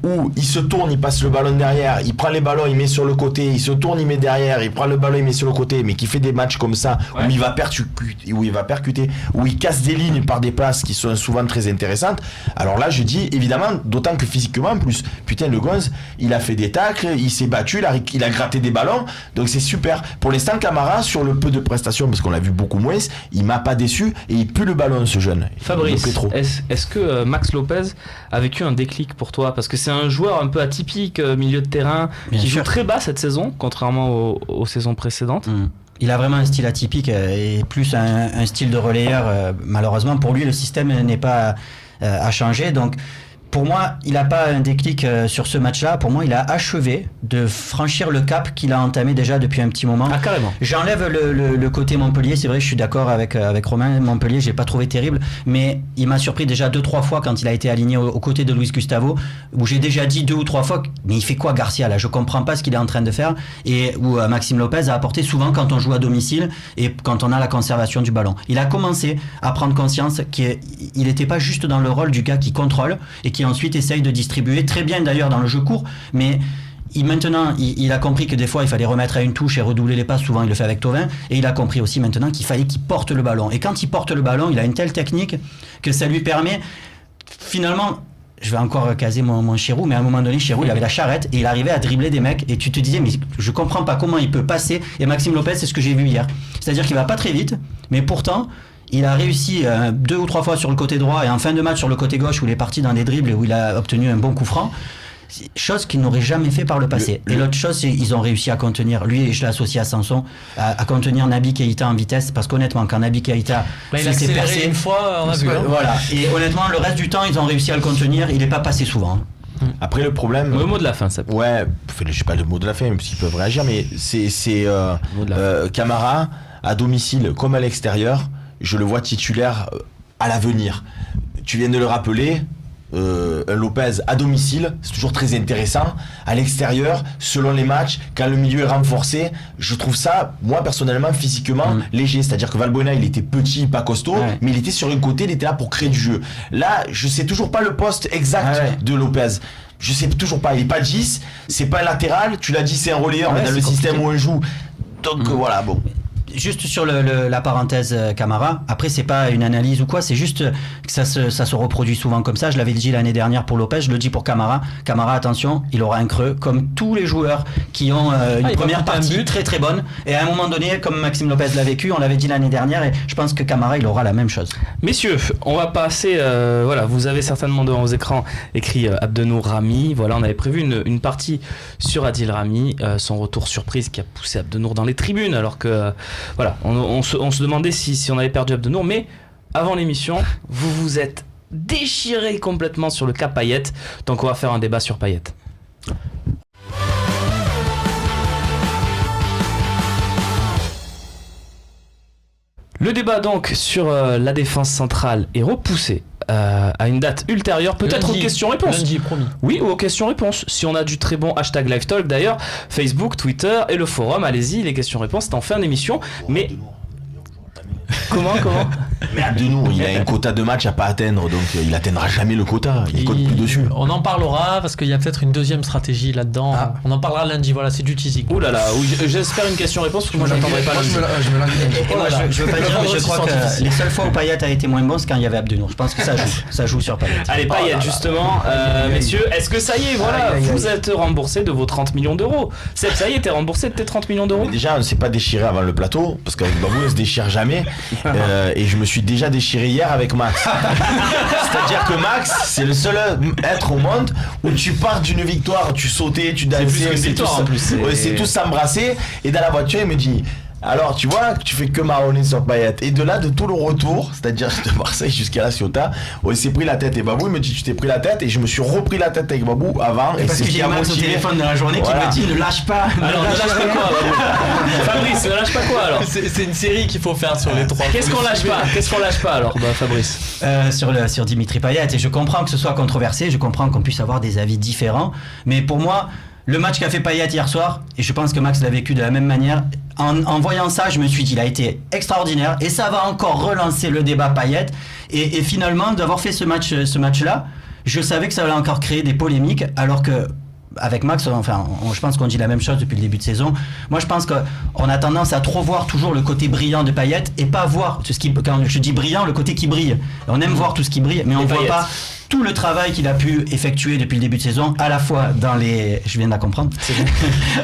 où il se tourne, il passe le ballon derrière, il prend les ballons, il met sur le côté, il se tourne, il met derrière, il prend le ballon, il met sur le côté, mais qui fait des matchs comme ça, où il va percuter, où il casse des lignes par des passes qui sont souvent très intéressantes. Alors là, je dis, évidemment, d'autant que physiquement, en plus, putain, le Gonz, il a fait des tacles, il s'est battu, il a gratté des ballons, donc c'est super. Pour l'instant, Camara, sur le peu de prestations, parce qu'on l'a vu beaucoup moins, il m'a pas déçu, et il pue le ballon, ce jeune. Fabrice, est-ce que Max Lopez a vécu un déclic pour toi? Parce que c'est un joueur un peu atypique, milieu de terrain, qui joue très bas cette saison, contrairement aux saisons précédentes. Il a vraiment un style atypique et plus un style de relayeur. Malheureusement, pour lui, le système n'est pas à changer. Donc, pour moi, il n'a pas un déclic sur ce match-là. Pour moi, il a achevé de franchir le cap qu'il a entamé déjà depuis un petit moment. Ah, carrément. J'enlève le côté Montpellier. C'est vrai, je suis d'accord avec Romain. Montpellier, je l'ai pas trouvé terrible. Mais il m'a surpris déjà 2-3 fois quand il a été aligné aux côtés de Luis Gustavo, où j'ai déjà dit 2 ou 3 fois, mais il fait quoi Garcia là? Je comprends pas ce qu'il est en train de faire. Et où Maxime Lopez a apporté souvent quand on joue à domicile et quand on a la conservation du ballon. Il a commencé à prendre conscience qu'il n'était pas juste dans le rôle du gars qui contrôle et qui ensuite essaye de distribuer très bien d'ailleurs dans le jeu court, mais maintenant il a compris que des fois il fallait remettre à une touche et redoubler les passes. Souvent il le fait avec Thauvin, et il a compris aussi maintenant qu'il fallait qu'il porte le ballon, et quand il porte le ballon, il a une telle technique que ça lui permet finalement, je vais encore caser mon Chirou, mais à un moment donné, Chirou, il avait la charrette et il arrivait à dribbler des mecs, et tu te disais, mais je comprends pas comment il peut passer. Et Maxime Lopez, c'est ce que j'ai vu hier, c'est-à-dire qu'il va pas très vite, mais pourtant il a réussi 2 ou 3 fois sur le côté droit et en fin de match sur le côté gauche, où il est parti dans des dribbles et où il a obtenu un bon coup franc. Chose qu'il n'aurait jamais fait par le passé. Et l'autre chose, c'est qu'ils ont réussi à contenir, lui, et je l'associe à Sanson, à contenir Naby Keïta en vitesse, parce qu'honnêtement, quand Naby Keïta il a accéléré une fois, on a vu. Voilà. Et honnêtement, le reste du temps, ils ont réussi à le contenir. Il n'est pas passé souvent. Après, le problème. Le mot de la fin, ça. Ouais, je sais pas le mot de la fin, même s'ils peuvent réagir, mais c'est Camara à domicile comme à l'extérieur. Je le vois titulaire à l'avenir. Tu viens de le rappeler, un Lopez à domicile, c'est toujours très intéressant. À l'extérieur, selon les matchs, quand le milieu est renforcé, je trouve ça, moi personnellement, physiquement léger. C'est-à-dire que Valbuena, il était petit, pas costaud, mais il était sur un côté, il était là pour créer du jeu. Là, je sais toujours pas le poste exact de Lopez. Je sais toujours pas, il est pas 10, c'est pas un latéral, tu l'as dit, c'est un relayeur, mais dans le système où on joue. Donc voilà, bon. Juste sur la parenthèse Camara, après c'est pas une analyse ou quoi, c'est juste que ça se reproduit souvent comme ça. Je l'avais dit l'année dernière pour Lopez, je le dis pour Camara. Camara, attention, il aura un creux comme tous les joueurs qui ont une première partie très très bonne, et à un moment donné, comme Maxime Lopez l'a vécu, on l'avait dit l'année dernière, et je pense que Camara il aura la même chose. Messieurs, on va passer, voilà, vous avez certainement devant vos écrans écrit Abdenour Rami. Voilà, on avait prévu une partie sur Adil Rami, son retour surprise qui a poussé Abdenour dans les tribunes, alors que voilà, on se demandait si on avait perdu Abdenour, mais avant l'émission, vous vous êtes déchiré complètement sur le cas Payet, donc on va faire un débat sur Payet. Le débat donc sur la défense centrale est repoussé à une date ultérieure, peut-être aux questions-réponses. Lundi, promis. Oui, ou aux questions-réponses. Si on a du très bon hashtag LiveTalk d'ailleurs, Facebook, Twitter et le forum, allez-y, les questions-réponses, c'est en fin d'émission. Mais Comment Mais Abdenour, il a un quota de match à pas atteindre, donc il atteindra jamais le quota. Il compte plus dessus. On en parlera parce qu'il y a peut-être une deuxième stratégie là-dedans. Ah. On en parlera lundi. Voilà, c'est du teasing. Ouh là là, oui, j'espère une question-réponse parce que moi j'attendrai pas Moi, lundi. je me languis. Et moi, je veux pas dire, mais je crois Vendredi, que les seules fois où Payet a été moins bon, c'est quand il y avait Abdenour. Je pense que ça joue sur Payet. Allez, Payet, justement, messieurs, est-ce que ça y est, voilà, vous êtes remboursé de vos 30 millions d'euros. Seb, ça y est, t'es remboursé de tes 30 millions d'euros. Mais déjà, on ne s'est pas déchiré avant le plateau, parce qu'avec Babou, on se déchire jamais. Et je me suis déjà déchiré hier avec Max. C'est-à-dire que Max, c'est le seul être au monde où tu pars d'une victoire, tu sautais, tu dansais, plus qu'une victoire, en plus, c'est tout s'embrasser. Et dans la voiture, il me dit. Alors, tu vois que tu fais que marronner sur Payet. Et de là, de tout le retour, c'est-à-dire de Marseille jusqu'à la Ciotat, on s'est pris la tête. Et Babou, il me dit, tu t'es pris la tête. Et je me suis repris la tête avec Babou avant. Et parce que j'ai Max au téléphone dans la journée qui me dit ne lâche pas. Alors, ne lâche pas quoi, Babou Fabrice, ne lâche pas quoi alors C'est une série qu'il faut faire sur les trois. Qu'est-ce qu'on lâche pas alors, Fabrice Sur Dimitri Payet. Et je comprends que ce soit controversé, je comprends qu'on puisse avoir des avis différents. Mais pour moi, le match qu'a fait Payet hier soir, et je pense que Max l'a vécu de la même manière, en voyant ça, je me suis dit, il a été extraordinaire, et ça va encore relancer le débat Payet. Et finalement, d'avoir fait ce match-là, je savais que ça allait encore créer des polémiques, alors que avec Max, je pense qu'on dit la même chose depuis le début de saison. Moi, je pense qu'on a tendance à trop voir toujours le côté brillant de Payet et pas voir quand je dis brillant, le côté qui brille. On aime voir tout ce qui brille, mais on ne voit pas tout le travail qu'il a pu effectuer depuis le début de saison, à la fois dans les... Je viens de la comprendre.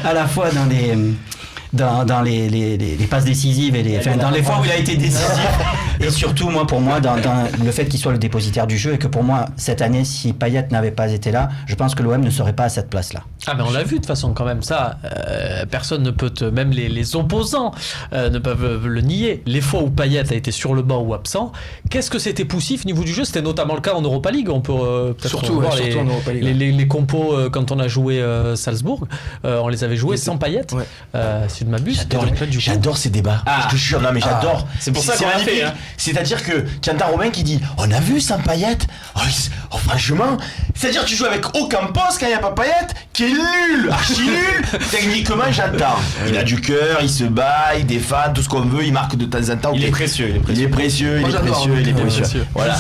À la fois dans les passes décisives et dans les fois où il a été décisif et surtout pour moi dans le fait qu'il soit le dépositaire du jeu et que pour moi cette année si Payet n'avait pas été là, je pense que l'OM ne serait pas à cette place là. Ah mais on l'a vu de toute façon quand même ça, personne ne peut même les opposants ne peuvent le nier. Les fois où Payet a été sur le banc ou absent, qu'est-ce que c'était poussif au niveau du jeu, c'était notamment le cas en Europa League. On peut peut-être surtout voir en Europa League, les compos quand on a joué Salzbourg, on les avait joués sans Payet. Si je ne m'abuse, j'adore ces débats. Je te jure, non mais j'adore. C'est pour ça qu'on l'a fait. C'est-à-dire que tu entends Robin qui dit on a vu sans Payet. Franchement, c'est-à-dire tu joues avec aucun poste quand il n'y a pas Payet, qui est nul, archi nul. Techniquement, j'adore. Il a du cœur, il se bat, il défend, tout ce qu'on veut, il marque de temps en temps. Il est précieux. Il est précieux. Voilà.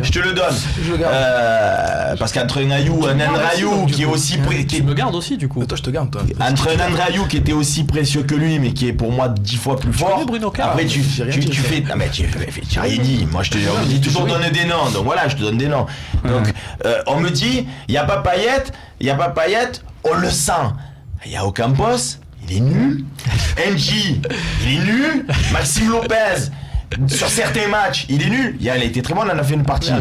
Je te le donne. Parce qu'entre un Andrayou qui est aussi tu me gardes aussi du coup. Toi, je te garde, toi. Entre un Andrayou qui était aussi précieux que lui, mais qui est pour moi 10 fois plus fort. Après, tu fais. Non, mais tu n'as rien dit. Moi, on me dit toujours donne des noms. Donc voilà, je te donne des noms. Donc, on me dit, il n'y a pas Payet, on le sent. Il y a Ocampos, il est nul. NJ, il est nul. Maxime Lopez. Sur certains matchs, il est nul. Il a été très bon, on en a fait une partie.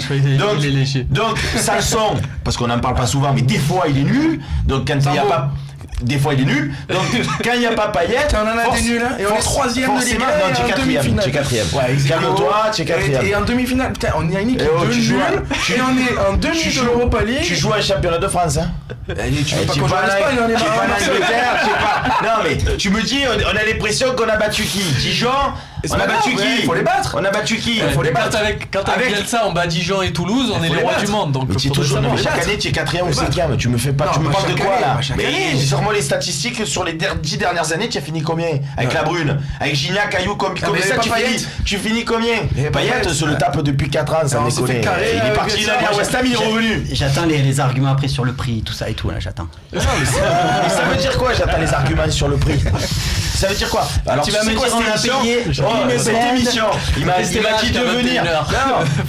Donc, Sanson, parce qu'on n'en parle pas souvent, mais des fois il est nul. Donc, quand il n'y a pas. Des fois il est nul. Donc quand il n'y a pas Payet, on en a des nuls. Et on est troisième de Ligue 1. Non, tu es quatrième. Calme-toi, tu es quatrième. Et en demi-finale, putain, on est à une équipe de nuls. Et on est en demi de l'Europa League. Tu joues à championnat de France, hein. Tu veux pas qu'on joue en Espagne, on est pas en Angleterre, non mais tu me dis, on a l'impression qu'on a battu qui? Dijon. On a battu qui? Il faut les battre. On a battu qui? Il faut les battre. Quand avec Bielsa, on bat Dijon et Toulouse, on est les rois du monde. Donc chaque année, tu es quatrième ou cinquième. Tu me parles de quoi là? Mais sur les statistiques sur les 10 dernières années, tu as fini combien? Avec la Brune, avec Gignac, Caillou, comme ça, tu finis combien? Payet se le tape depuis 4 ans, ça déconne. Il est parti à West Ham, il est revenu. J'attends les arguments après sur le prix, tout ça et tout là, j'attends. Mais ça veut dire quoi? J'attends les arguments sur le prix. Ça veut dire quoi? Alors tu vas me dire on a payé. Cette émission, il m'a dit de venir.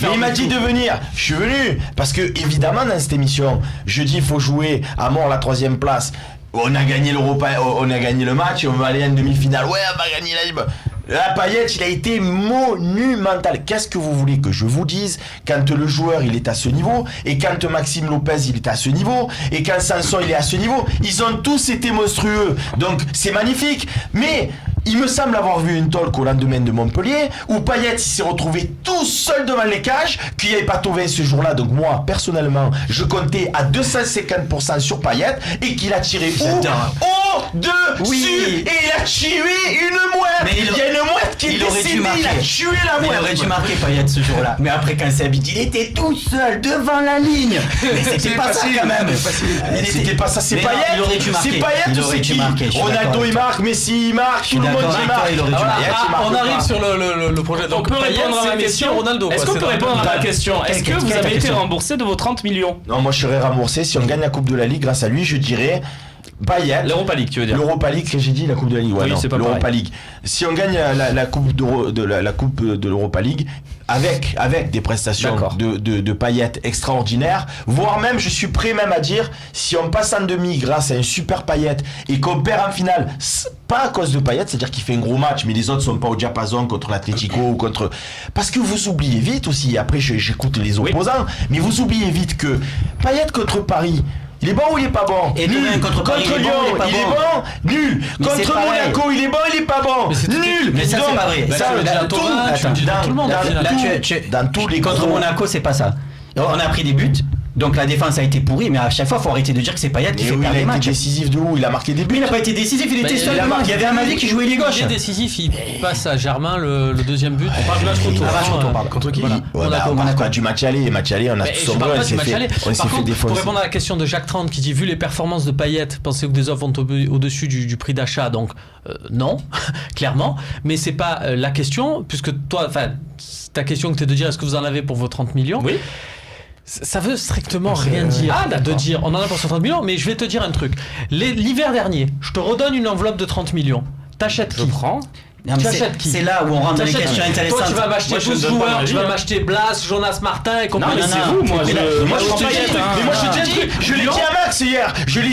Mais il m'a dit de venir. Je suis venu parce que évidemment dans cette émission, je dis il faut jouer à mort la 3e place. On a gagné l'Europa, on a gagné le match, on va aller en demi-finale. Ouais, on va gagner la Ligue. La Payet, il a été monumental. Qu'est-ce que vous voulez que je vous dise quand le joueur il est à ce niveau et quand Maxime Lopez il est à ce niveau et quand Sanson il est à ce niveau, ils ont tous été monstrueux. Donc c'est magnifique. Mais il me semble avoir vu une talk au lendemain de Montpellier où Payet il s'est retrouvé tout seul devant les cages, qu'il n'y avait pas Thauvin ce jour-là. Donc moi, personnellement, je comptais à 250% sur Payet et qu'il a tiré au-dessus et il a tué une mouette. Mais il y a une mouette qui est décédée, il a tué la mouette. Il aurait dû marquer Payet ce jour-là. Mais après quand c'est habitué, il était tout seul devant la ligne. Mais c'était pas ça quand même. C'était pas ça, c'est Payet. Il aurait dû marquer. C'est Payet ou c'est qui? Ronaldo il marque, Messi il marque, tout le le monde d'accord. qui marque. Il aurait dû Voilà, marquer. on arrive sur le projet. On peut répondre à ma question. Ronaldo. Est-ce qu'on peut répondre à ma question? Est-ce que vous avez été remboursé de vos 30 millions? Non, moi je serais remboursé si on gagne la Coupe de la Ligue grâce à lui, je dirais Payet. L'Europa League, tu veux dire? L'Europa League, que j'ai dit la Coupe de la Ligue. Ouais, Oui, non, c'est pas l'Europa pareil. League. Si on gagne la Coupe la Coupe de l'Europa League avec des prestations D'accord. de Payet extraordinaires, voire même je suis prêt même à dire si on passe en demi grâce à un super Payet et qu'on perd en finale, pas à cause de Payet, c'est-à-dire qu'il fait un gros match, mais les autres sont pas au diapason contre l'Atlético ou contre. Parce que vous oubliez vite aussi. Après, j'écoute les opposants, mais vous oubliez vite que Payet contre Paris. Il est bon ou il est pas bon? Et demain, contre Paris, il est Lyon, bon ou il est pas il est bon? bon? Nul. Mais c'est Contre pareil. Monaco, il est bon, il est pas bon? Nul. Mais ça, c'est pas vrai. Ça, tu le dis à Thomas, tu le dis à tout le monde. Dans tous les Contre gros- Monaco, c'est pas ça. On a pris des buts, donc la défense a été pourrie, mais à chaque fois, il faut arrêter de dire que c'est Payet qui Mais fait oui, perdre il les a été matchs. décisif de où? Il a marqué des buts. Il n'a pas été décisif, il était seul devant. Il y avait un Mali qui jouait les gauche. Il est décisif, il passe à Germain le deuxième but. On parle du match retour. Ah, match retour, pardon. Contre qui? Voilà. Ouais, bah, Monaco. on parle pas du match aller. Match aller, on a Mais tout je sombré, parle on pas du s'est match aller. fait Par contre, défausser. pour répondre à la question de Jacques 30 qui dit vu les performances de Payet, pensez-vous que des offres vont au-dessus du prix d'achat? Donc non, clairement. Mais c'est pas la question, puisque toi, enfin, ta question que tu es de dire est-ce que vous en avez pour vos 30 millions? Oui. Ça veut strictement rien dire de dire on en a pour 30 millions, mais je vais te dire un truc. L'hiver dernier, je te redonne une enveloppe de 30 millions. T'achètes Je qui? prends. Non, mais Tu achètes qui? c'est là où on rentre dans les T'achètes questions qui? intéressantes. Toi, tu vas m'acheter Moi, je 12 ne donne pas joueurs, mon tu vas avis. m'acheter Blas, Jonas Martin et Non, compagnie. mais c'est vous, moi. Moi je prends te dis un Payet, truc, hein. mais moi je te dis un truc, je l'ai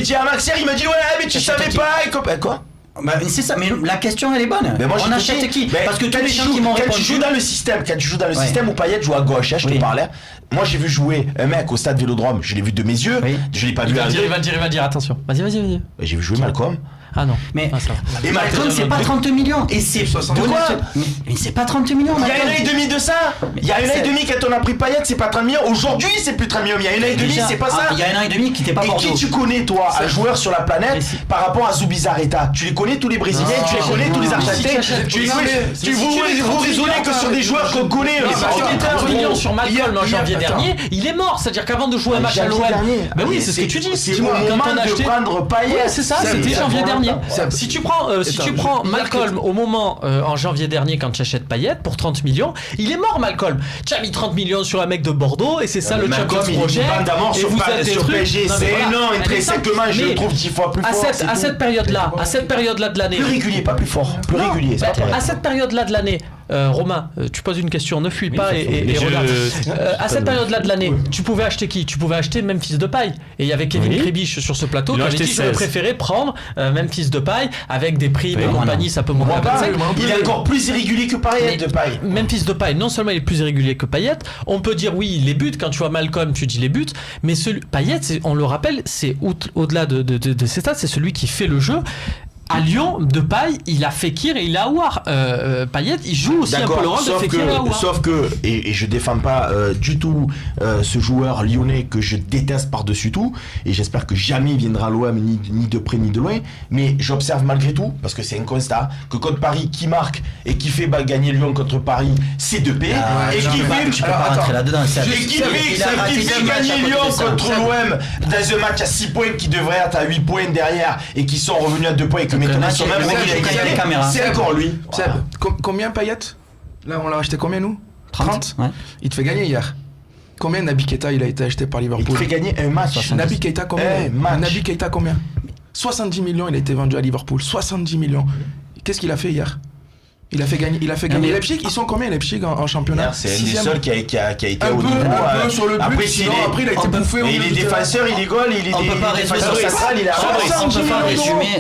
dit à Max hier, il m'a dit ouais mais tu savais pas et quoi? Bah, c'est ça, mais la question elle est bonne. Mais moi, je on te achète dis, qui? mais Parce que tous quand les tu gens joues- qui m'ont quand répondu. tu joues dans le système, Ouais. où Payet joue à gauche, je Oui. te parlais. Moi j'ai vu jouer un mec au stade Vélodrome, je l'ai vu de mes yeux, Oui. je l'ai pas Il vu va arriver. dire, attention. Vas-y. J'ai vu jouer Malcolm. Ah non. Mais Ah, ça va. Et Malcolm, c'est pas 30 millions. Et c'est. De quoi? Mais c'est pas 30 millions, Il y a Malcolm. un an et demi de ça. Il y a un an et demi quand on a pris Payet, c'est pas 30 millions. Aujourd'hui, c'est plus 30 millions. Il y a un an et demi, Déjà, c'est pas ça. Il y a un an et demi qui n'était pas Et Bordeaux. qui tu connais, toi, un joueur sur la Mais planète si. par rapport à Zubizarreta? Tu les connais tous les Brésiliens, Non, tu les connais tous les non. Argentins, tu les Non, connais. mais- Tu mais si vous tu mets 30 raisonnez que sur des joueurs qu'on connaît. Mais c'est bah, pas attends, enquêteur, 30 gros. millions sur Malcolm en janvier dernier, il est mort. C'est-à-dire qu'avant de jouer un match à Janvier l'OM. dernier. Ben oui, c'est ce que tu dis. C'est au Dis-moi, quand moment on a de acheté- prendre Payet. Ouais, c'est ça, c'était Ça janvier prend dernier. longtemps. Si tu prends Malcolm au moment en janvier dernier quand tu achètes Payet pour 30 millions, il est mort Malcolm. Tu as mis 30 millions sur un mec de Bordeaux et c'est ça le Malcolm, Champions il est Project. une bande d'amour Et sur vous êtes des sur trucs- PSG. Non, mais C'est voilà. énorme, Un intrinsèquement, je le Mais trouve 10 fois plus à fort. cette, c'est à tout. cette période-là de l'année. Plus régulier, pas plus fort. Plus Non, régulier, c'est bah, pas pareil. à cette période-là de l'année, Romain, tu poses une question, ne fuis pas et je- regarde. je- À cette période-là de l'année, tu pouvais acheter qui? Tu pouvais acheter Memphis Depay. Et il y avait Kevin Oui. Kribisch sur ce plateau Ils qui l'ont avait acheté dit j'aurais 16. préféré prendre Memphis Depay avec des primes Oui, et moi, compagnie, ça peut monter à Moi, pas, 25. il est encore plus irrégulier que Payet de Payet. Memphis Depay, non seulement il est plus irrégulier que Payet, on peut dire oui les buts, quand tu vois Malcolm tu dis les buts, mais Payet, on le rappelle, c'est au-delà de ses stats, c'est celui qui fait le jeu. À Lyon, Depay, il a Fekir et il a Aouar. Payet, il joue aussi un peu le rôle de Fekir et Aouar. sauf que, et je défends pas du tout ce joueur lyonnais que je déteste par-dessus tout, et j'espère que jamais il viendra à l'OM ni de près ni de loin, mais j'observe malgré tout, parce que c'est un constat, que contre Paris, qui marque et qui fait gagner Lyon contre Paris, c'est Depay, et qui fait... Tu peux pas rentrer là-dedans. Et qui fait gagner Lyon contre l'OM dans un match à 6 points qui devrait être à 8 points derrière et qui sont revenus à 2 points et que maintenant ils sont même le mec, revenus il a à les égalité, caméras. c'est encore lui. Seb, combien Payet? Là, on l'a acheté combien, nous? 30. Ouais. Il te fait gagner hier. Combien Naby Keita il a été acheté par Il te Liverpool? fait gagner un match. Naby Keita combien? match. Naby Keita combien? 70 millions il a été vendu à Liverpool. 70 millions. Qu'est-ce qu'il a fait hier? Il a fait gagner mais- Leipzig. Ils sont combien Leipzig en championnat? C'est un des Sixième. seuls qui a été Un au peu, niveau. un peu sur le but. Après, Sinon, après il a été bouffé au mais milieu il est du terrain. défenseur, il est goal, il est On peut pas défenseur résumer- central, il est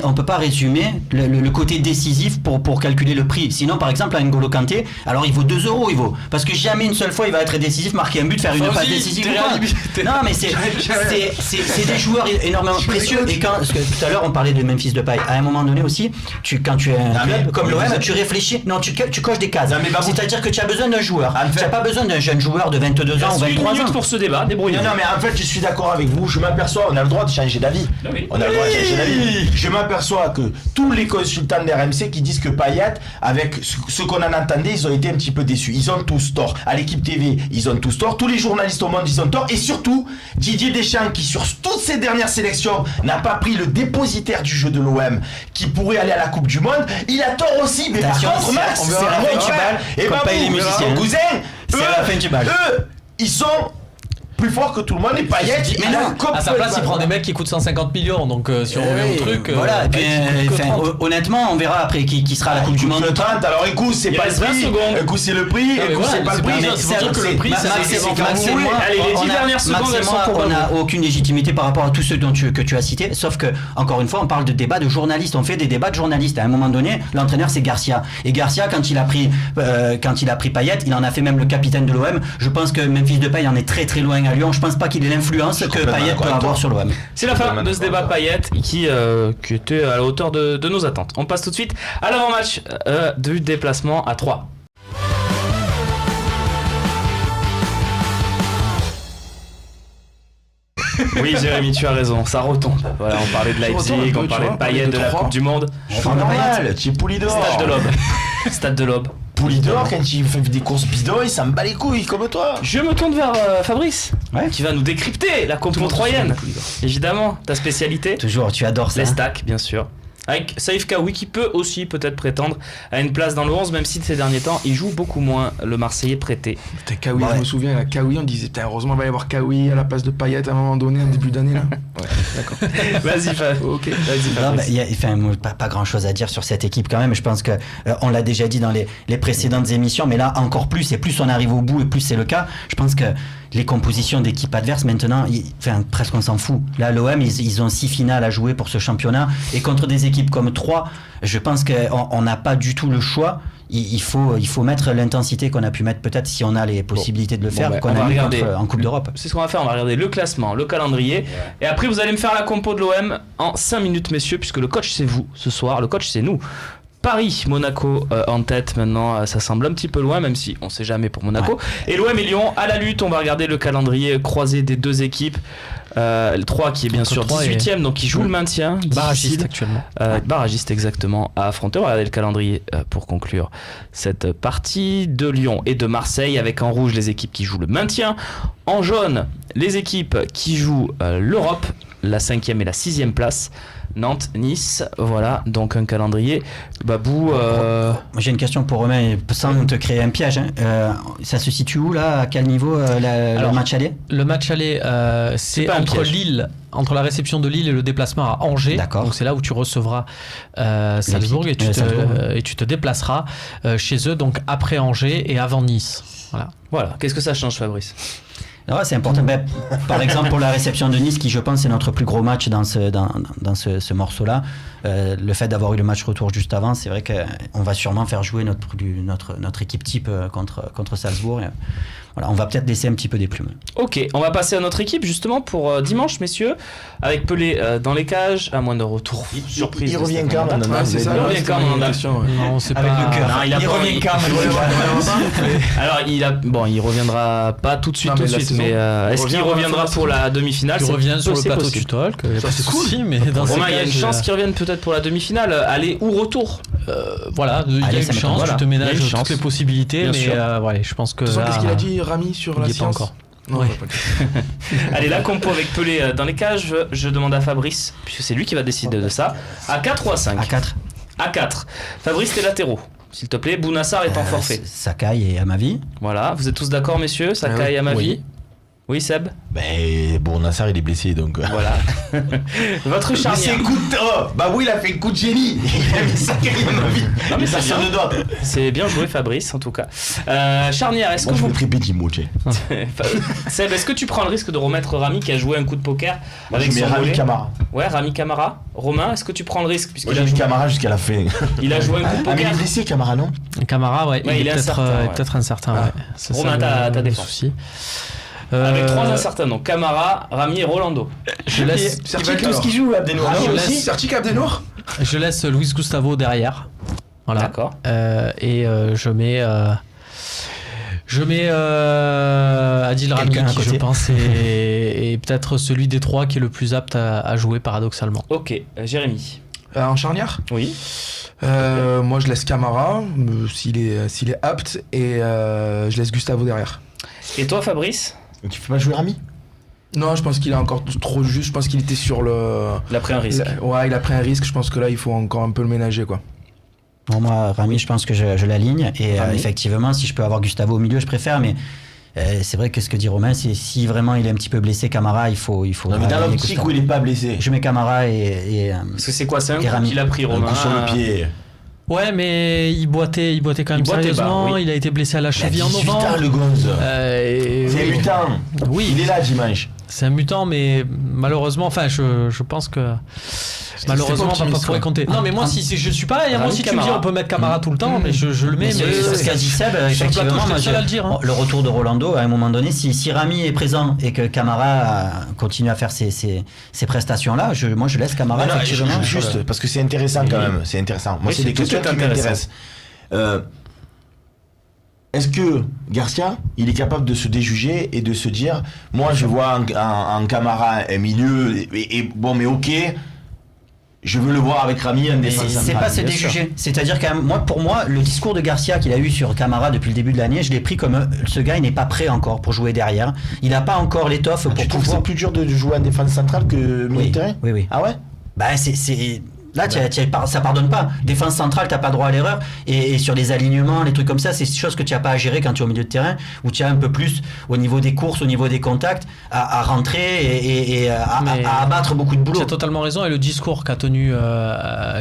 On peut pas résumer le côté décisif pour calculer le prix. Sinon, par exemple, à N'Golo Kanté, alors il vaut 2 euros, il vaut. Parce que jamais une seule fois il va être décisif, marquer un but, faire une Fauzi, passe décisive. t'es ou quoi. réhabilité. Non, mais c'est des joueurs énormément précieux. Et quand, parce que tout à l'heure on parlait de Memphis Depay, à un moment donné aussi, quand tu es un club comme l'OM, tu réfléchis logique. Non, tu coches des cases. Non, mais c'est-à-dire que tu as besoin d'un joueur. En fait, tu n'as pas besoin d'un jeune joueur de 22 ans ou 23 ans. pour ce débat, débrouillez-vous. Non, mais en fait, je suis d'accord avec vous. Je m'aperçois, on a le droit de changer d'avis. Oui. On a le droit de changer d'avis. Je m'aperçois que tous les consultants d'RMC qui disent que Payet, avec ce qu'on en entendait, ils ont été un petit peu déçus. Ils ont tous tort. À l'équipe TV, ils ont tous tort. Tous les journalistes au monde, ils ont tort. Et surtout, Didier Deschamps, qui sur toutes ces dernières sélections n'a pas pris le dépositaire du jeu de l'OM, qui pourrait aller à la Coupe du Monde, il a tort aussi. Mais Attention, par contre, Max, c'est la fin du bal. Et Comme paye les musiciens. cousin, C'est la fin du bal. Eux, ils sont plus forts que tout le monde. Et Payet, mais non, À sa place, il prend des mecs qui coûtent 150 millions. Donc, si on revient au truc. Voilà, et puis honnêtement, on verra après qui sera à la Coupe du Monde. Le 30, alors un coup c'est Il pas le reste 20 prix, secondes. un coup c'est le prix, un coup c'est pas le prix. C'est pour dire que le prix, ça Max c'est et moi, Allez, les 10 dernières secondes, Max et elles sont moi, pour on Babou. n'a aucune légitimité par rapport à tous ceux que tu as cités, sauf que, encore une fois, on parle de débat de journalistes, on fait des débats de journalistes. À un moment donné, l'entraîneur c'est Garcia. Et Garcia, quand il a pris Payet, il en a fait même le capitaine de l'OM. Je pense que Memphis Depay en est très très loin à Lyon. Je pense pas qu'il ait l'influence que Payet peut avoir sur l'OM. C'est la fin de ce débat Payet qui était à la hauteur de nos attentes. On passe tout de suite à l'avant-match du déplacement à 3. Oui, Jérémy, tu as raison, ça retombe. Voilà, on parlait de Leipzig, on parlait de Payet, de la Coupe du Monde. C'est normal, tu es Poulidor. Stade de l'Aube. Stade de l'Aube. Poulidor, quand il fait des courses bidons, il s'en bat les couilles comme toi. Je me tourne vers Fabrice, Ouais. qui va nous décrypter la compo troyenne. Évidemment, ta spécialité. Toujours, tu adores ça. Les stacks, bien sûr. Avec Saïf Kaoui qui peut aussi peut-être prétendre à une place dans le 11, même si ces derniers temps il joue beaucoup moins, le Marseillais prêté. Putain, Kaoui, Ouais. je me souviens, là, Kaoui, on disait, putain, heureusement, il va y avoir Kaoui à la place de Payet à un moment donné, en début d'année, là. Ouais, d'accord. Vas-y, Ok. Vas-y, Non, Fabrice. il y a moi, pas grand chose à dire sur cette équipe quand même. Je pense que on l'a déjà dit dans les précédentes émissions, mais là encore plus, et plus on arrive au bout et plus c'est le cas. Je pense que les compositions d'équipes adverses maintenant, presque on s'en fout. Là, l'OM, ils ont 6 finales à jouer pour ce championnat, et contre des équipes comme 3, je pense qu'on n'a pas du tout le choix. Il faut mettre l'intensité qu'on a pu mettre peut-être si on a les possibilités de le faire, ben, qu'on on va a mis regarder. en Coupe d'Europe. C'est ce qu'on va faire, on va regarder le classement, le calendrier, et après vous allez me faire la compo de l'OM en 5 minutes, messieurs, puisque le coach c'est vous ce soir, le coach c'est nous. Paris, Monaco en tête maintenant, ça semble un petit peu loin, même si on sait jamais pour Monaco. Et l'OM et Lyon à la lutte, on va regarder le calendrier croisé des deux équipes. Le 3 qui est bien sûr 18ème, donc qui joue le maintien. Barragiste actuellement. Barragiste exactement à affronter. On va regarder le calendrier pour conclure cette partie de Lyon et de Marseille, avec en rouge les équipes qui jouent le maintien, en jaune les équipes qui jouent l'Europe, la 5e et la 6e place. Nantes, Nice, voilà, donc un calendrier. Babou. Moi, j'ai une question pour Romain, sans te créer un piège. Ça se situe où là? À quel niveau le match aller? Le match aller, c'est pas un entre piège. Lille, entre la réception de Lille et le déplacement à Angers. D'accord. Donc c'est là où tu recevras Salzbourg et tu te déplaceras chez eux, donc après Angers et avant Nice. Voilà, qu'est-ce que ça change, Fabrice? Non, c'est important. Par exemple, pour la réception de Nice, qui je pense est notre plus gros match dans ce morceau-là, le fait d'avoir eu le match retour juste avant, c'est vrai qu'on va sûrement faire jouer notre équipe type contre Salzbourg. Et, voilà, on va peut-être laisser un petit peu des plumes. Ok, on va passer à notre équipe justement pour dimanche, messieurs, avec Pelé dans les cages, à moins de retour. Surprise. Il revient quand même. Ouais, c'est ça. Il revient quand même, Non, c'est Avec pas... le cœur. Non, il revient quand même. Alors, il reviendra pas tout de suite, Non, mais la saison, mais est-ce qu'il revient reviendra pour la demi-finale? Tu reviens sur le c'est plateau possible. du talk, Ça, c'est cool. souci, mais dans ces Romain, il y a une cas, chance qu'il revienne peut-être pour la demi-finale, aller ou retour. voilà, il y a Allez, une ça chance, m'étonne. tu te Voilà, il y a ménages une toutes chance. les possibilités, Bien mais sûr. ouais, je pense que De toute façon, là, qu'est-ce qu'il a dit, Rami, sur il la y est pas science? encore. Non, Ouais. on va pas le dire. Allez, la compo avec Pelé dans les cages, je demande à Fabrice, puisque c'est lui qui va décider de ça, à 4 ou à 5? À 4. À 4. Fabrice, tes latéraux, s'il te plaît. Bounassar est en forfait. Sakai et Amavi. Voilà, vous êtes tous d'accord, messieurs? Sakai et Amavi? Oui. Oui, Seb? Ben, bon, Nassar il est blessé donc. Voilà. Votre Mais c'est charnière. un coup de. Oh, bah oui, il a fait un coup de génie. Il a mis ça carrément dans ma vie. Non, mais c'est Personne bien. ne doit. C'est bien joué, Fabrice, en tout cas. Charnière, est-ce que Moi je vous... fais très petit mot, tu Seb, est-ce que tu prends le risque de remettre Rami qui a joué un coup de poker avec sais. son Rami volet? Camara. Ouais, Rami Camara. Romain, est-ce que tu prends le risque Moi puisqu'il j'ai a mis joué... Camara jusqu'à la fin. Il a joué un coup de Ah, mais il poker? est blessé, Camara, non? Camara, ouais, Ouais, il est incertain, ouais. peut-être incertain. Ah. Ouais. C'est Romain, ça, ta le défense. souci. Avec 3 incertains, donc Camara, Rami et Rolando. Je laisse, Il va tout ce qu'il joue, Abdenour. Rami je aussi, laisse- Certic Abdenour. je laisse Luis Gustavo derrière. Voilà. D'accord. Et je mets Adil Rami, Quelqu'un à qui je côté. pense est peut-être celui des trois qui est le plus apte à jouer paradoxalement. Ok, Jérémy. En charnière Oui. moi, je laisse Camara, s'il est apte, et je laisse Gustavo derrière. Et toi, Fabrice? Tu fais pas jouer Rami? Non, je pense qu'il est encore trop juste. Je pense qu'il était sur le. Il a pris un risque. Ouais, il a pris un risque. Je pense que là, il faut encore un peu le ménager, quoi. Bon, moi, Rami, je pense que je l'aligne. Et Rami. effectivement, si je peux avoir Gustavo au milieu, je préfère. Mais c'est vrai que ce que dit Romain, c'est si vraiment il est un petit peu blessé, Camara, il faut. Non, mais dans l'optique où il est pas blessé. Je mets Camara et Parce que c'est quoi? C'est un Et coup Rami. qu'il a pris, Un Romain. coup sur le pied. Ouais, mais il boitait quand même Il boitait sérieusement. bas, oui. Il a été blessé à la Il a cheville en 18 ans, novembre. le gonze. C'est un Oui. mutant. Oui. Il est là dimanche. C'est un mutant, mais malheureusement, enfin, je pense que malheureusement, on va pas optimiste, pouvoir quoi. compter. Non, mais moi, je suis pareil. Moi, Rami si tu me dis, Camara. on peut mettre Camara tout le temps, mais je le mets. Mais Mais c'est ce qu'a dit Seb, sur le effectivement. plateau, je suis moi, le seul à le dire. Hein. Le retour de Rolando, à un moment donné, si Rami est présent et que Camara continue à faire ces prestations-là, moi je laisse Camara. Non, non, effectivement, juste, parce que c'est intéressant quand même. C'est intéressant. Moi, Oui, c'est des tout questions est qui intéressant. m'intéressent. Est-ce que Garcia, il est capable de se déjuger et de se dire, moi je vois en Camara un milieu, et bon, mais ok, je veux le voir avec Rami en Mais défense c'est centrale. pas se Bien sûr. déjuger. C'est-à-dire quand même, pour moi, le discours de Garcia qu'il a eu sur Camara depuis le début de l'année, je l'ai pris comme ce gars, il n'est pas prêt encore pour jouer derrière. Il n'a pas encore l'étoffe Ah, pour tu trouves que pouvoir. c'est plus dur de jouer en défense centrale que milieu de terrain? Oui. Ah ouais? Bah c'est là ça pardonne pas. Défense centrale, t'as pas droit à l'erreur et sur les alignements, les trucs comme ça, c'est des choses que tu as pas à gérer quand tu es au milieu de terrain où tu as un peu plus au niveau des courses, au niveau des contacts à rentrer et à abattre beaucoup de boulot. Tu as totalement raison, et le discours qu'a tenu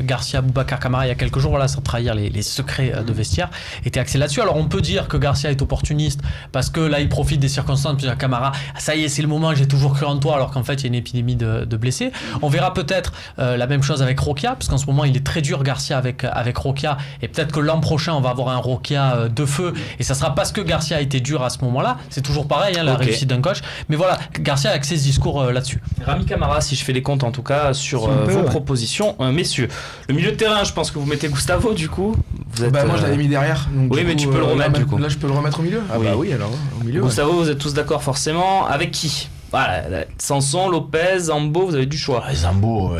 Garcia Boubacar Camara il y a quelques jours, voilà, sans trahir les secrets de vestiaire, était axé là-dessus. Alors on peut dire que Garcia est opportuniste parce que là il profite des circonstances, puis Camara, ça y est, c'est le moment, j'ai toujours cru en toi, alors qu'en fait il y a une épidémie de blessés. On verra peut-être la même chose avec Rokia, parce qu'en ce moment il est très dur Garcia avec Rokia, et peut-être que l'an prochain on va avoir un Rokia de feu, et ça sera parce que Garcia a été dur à ce moment-là. C'est toujours pareil, hein, la Ok. réussite d'un coach, mais voilà, Garcia a axé ce discours là-dessus. Rami Camara, si je fais les comptes en tout cas, sur Si on peut, vos ouais. propositions. Messieurs, le milieu de terrain, je pense que vous mettez Gustavo du coup. Vous êtes, Bah, moi, je l'avais mis derrière. Donc, oui, du mais coup, tu peux le remettre, là, du coup. Là, je peux le remettre au milieu. Ah, Oui. bah oui, alors, au milieu. ouais. Gustavo, vous êtes tous d'accord forcément. Avec qui? Voilà, Sanson, Lopez, Zambo, vous avez du choix. Ah, Zambo,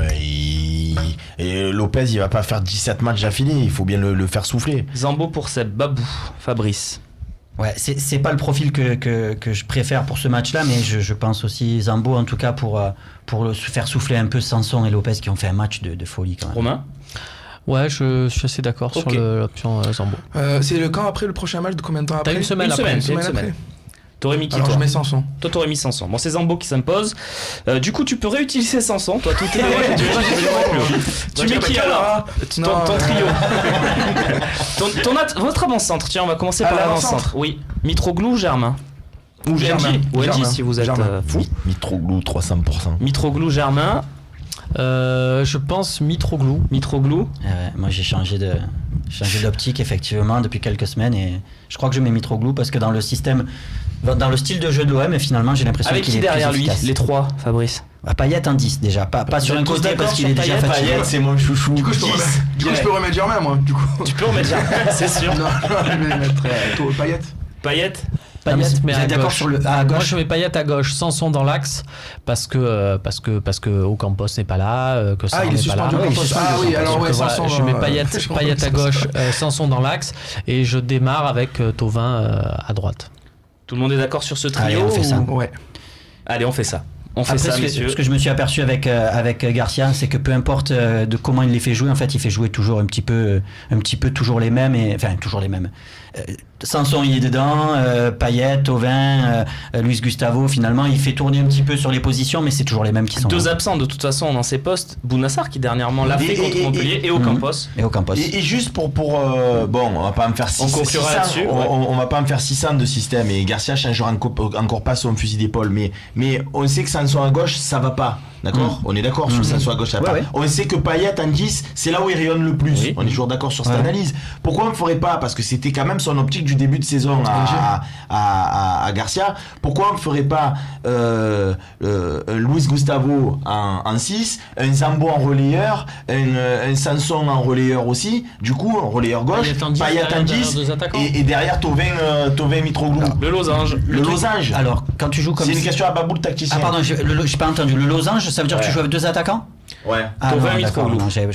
et Lopez, il va pas faire 17 matchs d'affilée, il faut bien le faire souffler. Zambo pour Seb, Babou, Fabrice. Ouais, c'est pas le profil que je préfère pour ce match-là, mais je pense aussi Zambo en tout cas pour faire souffler un peu Sanson et Lopez qui ont fait un match de folie quand même. Romain? Ouais, je suis assez d'accord Ok. sur l'option Zambo. C'est le quand après le prochain match de combien de temps après T'as une semaine après. Une Une semaine semaine. après. T'aurais mis qui, Alors, toi? je mets Sanson. Toi, t'aurais mis Sanson. Bon, c'est Zambo qui s'impose. Du coup, tu peux réutiliser Sanson. Toi, tout est Tu mets qui alors? Ton trio. Votre avant-centre. Tiens, on va commencer Ah, par l'avant-centre. l'avant-centre. Oui. Mitroglou ou Germain? Ou Germain. Genji. Ou Genji, Germain. si vous êtes Germain. fou. Mitroglou, 300%. Mitroglou, Germain. Je pense Mitroglou. Mitroglou. Ouais, moi j'ai changé d'optique effectivement depuis quelques semaines et je crois que je mets Mitroglou parce que dans le système, dans le style de jeu de l'OM, finalement j'ai l'impression Avec qu'il qui est plus derrière lui? efficace. Les trois, Fabrice. Payet en 10 déjà, pas sur êtes un tous côté d'accord parce qu'il sur est déjà Payet fatigué. Payet, c'est mon chouchou. Du coup, je peux remettre Germain, moi, du coup. Tu peux remettre Germain, c'est sûr. Non, je vais mettre Payet. Payet. Non, mais Payet, mais vous à êtes d'accord gauche. sur le à Moi, gauche. je mets Payet à gauche, Sanson dans l'axe, parce que Ocampos n'est pas là, que Sarr Ah, il est n'est pas là. suspendu au Campos. Ah oui, alors Donc, ouais, voilà, Sanson. je mets Payet à gauche, Sanson dans l'axe, et je démarre avec Thauvin à droite. Tout le monde est d'accord sur ce trio? Allez, on fait ça. Ouais. Allez, on fait ça. On fait Après, ça, messieurs. ce que je me suis aperçu avec Garcia, c'est que peu importe de comment il les fait jouer, en fait, il fait jouer toujours un petit peu toujours les mêmes, toujours les mêmes. Sanson il est dedans, Payet, Thauvin, Luis Gustavo, finalement il fait tourner un petit peu sur les positions, mais c'est toujours les mêmes qui sont Deux là. absents de toute façon dans ces postes. Bounassar qui dernièrement l'a fait Et- contre et- Montpellier et Ocampos. Et Ocampos. Et juste bon, on va pas me faire 600, conclura là-dessus, ouais. on va pas me faire 600 de système et Garcia changera encore pas son fusil d'épaule, mais on sait que Sanson à gauche, ça va pas. D'accord. On est d'accord sur ça, soit à gauche, à droite. On sait que Payet en 10, c'est là où il rayonne le plus. Oui. On est toujours d'accord sur cette analyse. Pourquoi on ne ferait pas, parce que c'était quand même son optique du début de saison à Garcia, pourquoi on ne ferait pas Luis Gustavo en 6, un Zambo en relayeur, un Sanson en relayeur aussi, du coup en relayeur gauche, Payet en 10 et derrière Thauvin Mitroglou. Le losange. Le losange. Alors, quand tu joues comme... C'est une question à Babou le tacticien. Ah pardon, j'ai pas entendu. Le losange, ça veut dire que tu joues avec 2 attaquants? Ouais. Ah non, d'accord, non, j'avais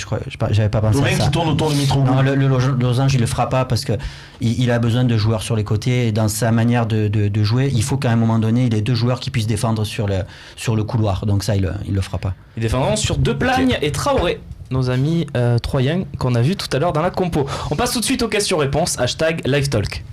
pas pensé à ça. Thauvin qui tourne autour de Mitroglou. Non, le losange, il le fera pas parce que il a besoin de joueurs sur les côtés et dans sa manière de jouer, il faut qu'à un moment donné, il ait 2 joueurs qui puissent défendre sur le couloir. Donc ça, il le fera pas. Ils défendront sur Deplagne et Traoré, nos amis troyens qu'on a vu tout à l'heure dans la compo. On passe tout de suite aux questions-réponses. #LiveTalk.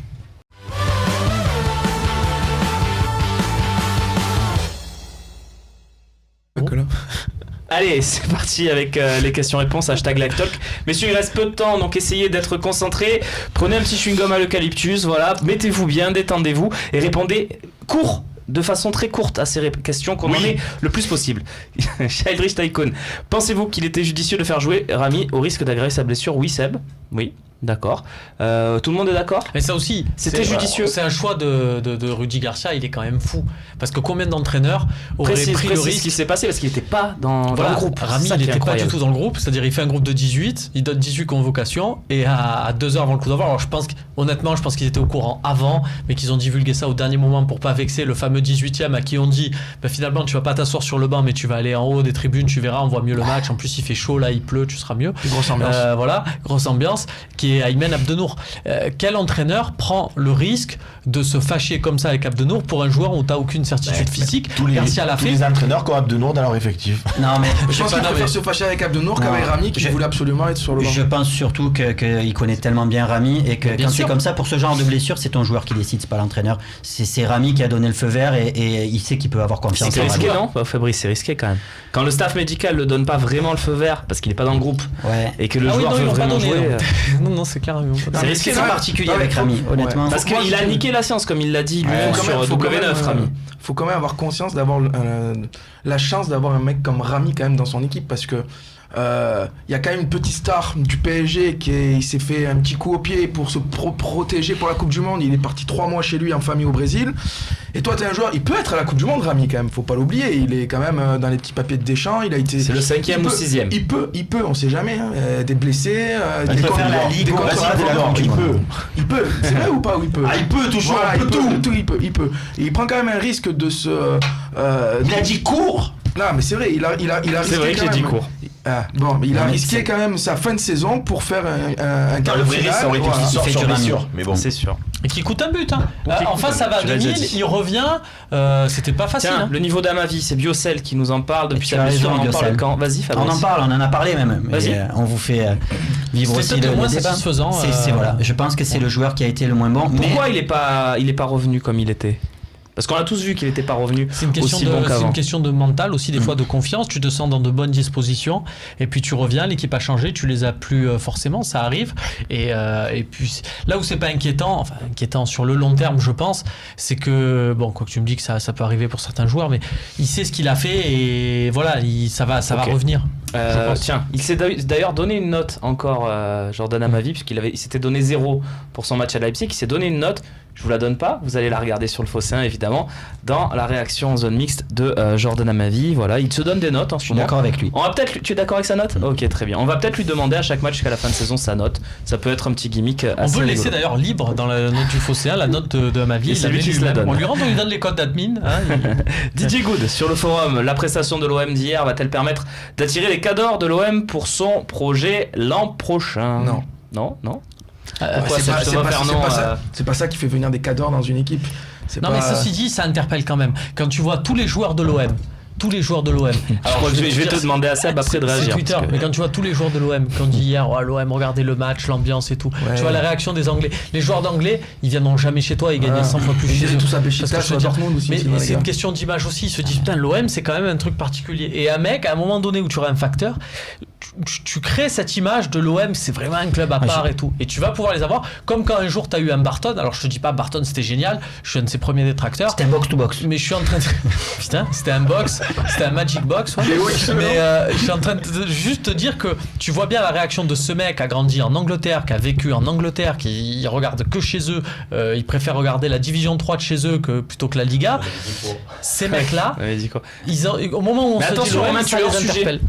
Allez, c'est parti avec les questions-réponses, #LiveTalk. Messieurs, il reste peu de temps, donc essayez d'être concentrés. Prenez un petit chewing-gum à l'eucalyptus, voilà. Mettez-vous bien, détendez-vous et répondez court, de façon très courte à ces questions, qu'on en ait le plus possible. Childrich Tycoon, pensez-vous qu'il était judicieux de faire jouer Rami au risque d'aggraver sa blessure? Oui, Seb. Oui. D'accord. Tout le monde est d'accord? Mais ça aussi, c'était judicieux. C'est un choix de Rudy Garcia, il est quand même fou. Parce que combien d'entraîneurs auraient pris le risque? Ce qui s'est passé, parce qu'il n'était pas dans le groupe. Rami, il n'était pas du tout dans le groupe, c'est-à-dire il fait un groupe de 18, il donne 18 convocations, et à 2 heures avant le coup d'envoi, alors je pense qu'ils étaient au courant avant, mais qu'ils ont divulgué ça au dernier moment pour pas vexer le fameux 18e à qui on dit finalement tu vas pas t'asseoir sur le banc, mais tu vas aller en haut des tribunes, tu verras, on voit mieux le match, en plus il fait chaud, là il pleut, tu seras mieux. Grosse ambiance. Voilà, grosse ambiance, qui est Aymen Abdenour. Quel entraîneur prend le risque de se fâcher comme ça avec Abdenour pour un joueur où t'as aucune certitude physique? Garcia l'a fait. Tous les entraîneurs qui ont Abdenour dans leur effectif. Non mais je pense qu'il préfère se fâcher avec Abdenour qu'avec Rami qui voulait absolument être sur le banc. Je pense surtout qu'il connaît tellement bien Rami et que quand c'est comme ça, pour ce genre de blessure, c'est ton joueur qui décide, c'est pas l'entraîneur. C'est Rami qui a donné le feu vert et il sait qu'il peut avoir confiance. C'est risqué, non Fabrice, c'est risqué quand même. Quand le staff médical ne donne pas vraiment le feu vert parce qu'il n'est pas dans le groupe et que le joueur veut vraiment jouer. Non, c'est clair. C'est risqué en particulier avec Rami, honnêtement. Parce qu'il a niqué la science, comme il l'a dit lui-même sur W9, Rami. Faut quand même avoir conscience d'avoir la chance d'avoir un mec comme Rami quand même dans son équipe, parce que y a quand même une petite star du PSG il s'est fait un petit coup au pied pour se protéger pour la Coupe du Monde. Il est parti 3 mois chez lui en famille au Brésil. Et toi t'es un joueur, il peut être à la Coupe du Monde, Rami, quand même, faut pas l'oublier. Il est quand même dans les petits papiers de Deschamps. C'est le 5e ou 6e. Il peut, on sait jamais, d'être blessé. Il peut faire la Ligue, il peut. C'est vrai ou pas? Oui, il peut. Il peut toujours, il peut. Et il prend quand même un risque de se. Il a dit court. Non, mais c'est vrai, il a risqué. C'est vrai que j'ai dit court. Il a risqué quand même sa fin de saison pour faire un quart de finale. Ça aurait été qu'il sort sur blessure, mais bon. C'est sûr. Et qui coûte un but. En face, ça va à 2000, il revient. C'était pas facile. Tiens, le niveau d'Amavi, c'est Biocel qui nous en parle depuis sa blessure. On en parle quand? Vas-y, Fabrice. On en parle, on en a parlé même. On vous fait vivre aussi le débat. Satisfaisant. Voilà. Je pense que c'est le joueur qui a été le moins bon. Pourquoi il est pas revenu comme il était? Parce qu'on a tous vu qu'il n'était pas revenu aussi bon qu'avant. C'est une question de mental aussi, des fois de confiance. Tu te sens dans de bonnes dispositions et puis tu reviens, l'équipe a changé, tu les as plus forcément, ça arrive. Et puis là où c'est pas inquiétant sur le long terme, je pense, c'est que, bon, quoi que tu me dis que ça peut arriver pour certains joueurs, mais il sait ce qu'il a fait et voilà, ça va revenir. Tiens, il s'est d'ailleurs donné une note encore, Jordan Amavi, puisqu'il s'était donné 0 pour son match à Leipzig. Il s'est donné une note. Je vous la donne pas, vous allez la regarder sur le Fosséen évidemment, dans la réaction en zone mixte de Jordan Amavi. Voilà, il se donne des notes en ce moment. Je suis d'accord avec lui. Tu es d'accord avec sa note? Ok, très bien. On va peut-être lui demander à chaque match jusqu'à la fin de saison sa note. Ça peut être un petit gimmick. On peut le laisser d'ailleurs libre dans la note du Fosséen, la note de Amavi. C'est lui qui se la donne. On lui donne les codes d'admin. Didier Good sur le forum. La prestation de l'OM d'hier va-t-elle permettre d'attirer les cadors de l'OM pour son projet l'an prochain? Non. C'est pas ça qui fait venir des cadors dans une équipe. Mais ceci dit, ça interpelle quand même. Quand tu vois tous les joueurs de l'OM. Alors, je vais te demander à Seb après de réagir. C'est Twitter, mais quand tu vois tous les joueurs de l'OM, quand on dit hier, l'OM, regardez le match, l'ambiance et tout, tu vois la réaction des Anglais. Les joueurs d'anglais, ils viendront jamais chez toi, ils gagnent 100 fois plus chez eux. Tous à Beşiktaş, à Dortmund aussi. Mais c'est une question d'image aussi. Ils se disent, putain, l'OM, c'est quand même un truc particulier. Et un mec, à un moment donné où tu auras un facteur, tu crées cette image de l'OM, c'est vraiment un club à part et tout. Et tu vas pouvoir les avoir, comme quand un jour tu as eu un Barton. Alors je te dis pas Barton c'était génial, je suis un de ses premiers détracteurs. C'était un box-to-box. Mais je suis en train de... Putain, c'était un box, c'était un Magic Box. Ouais. Mais je suis en train de juste te dire que tu vois bien la réaction de ce mec qui a grandi en Angleterre, qui a vécu en Angleterre, qui regarde que chez eux, il préfère regarder la division 3 de chez eux plutôt que la Liga. Ces mecs-là, au moment où on se dit Romain, tu es hors sujet.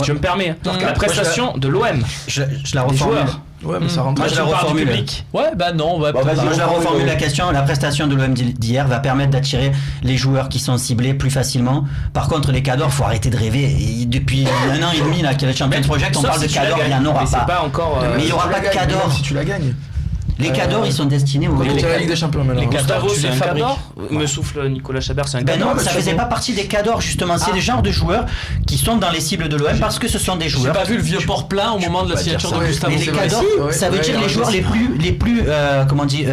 Je me permets, la prestation de l'OM. Je la reformule. Ouais, mais ça rentre. Moi, je la reformule. Ouais, bah non. Moi, je la reformule la question. La prestation de l'OM d'hier va permettre d'attirer les joueurs qui sont ciblés plus facilement. Par contre, les cadors, faut arrêter de rêver. Et depuis 1 an et demi, là, qu'il y a le Champions Project, on parle de cadors, il n'y en aura pas. Mais il n'y aura pas de cadors. Si tu la gagnes. Les cadors, ils sont destinés au la Ligue des Champions maintenant. Les cadors, c'est un cador. Me souffle Nicolas Chabert, c'est un cador. Non, ça faisait pas partie des cadors justement. C'est le genre de joueurs qui sont dans les cibles de l'OM parce que ce sont des joueurs. J'ai pas vu le vieux port plein au moment de la signature de Gustavo. Mais les cadors, ça veut dire les joueurs les plus comment on dit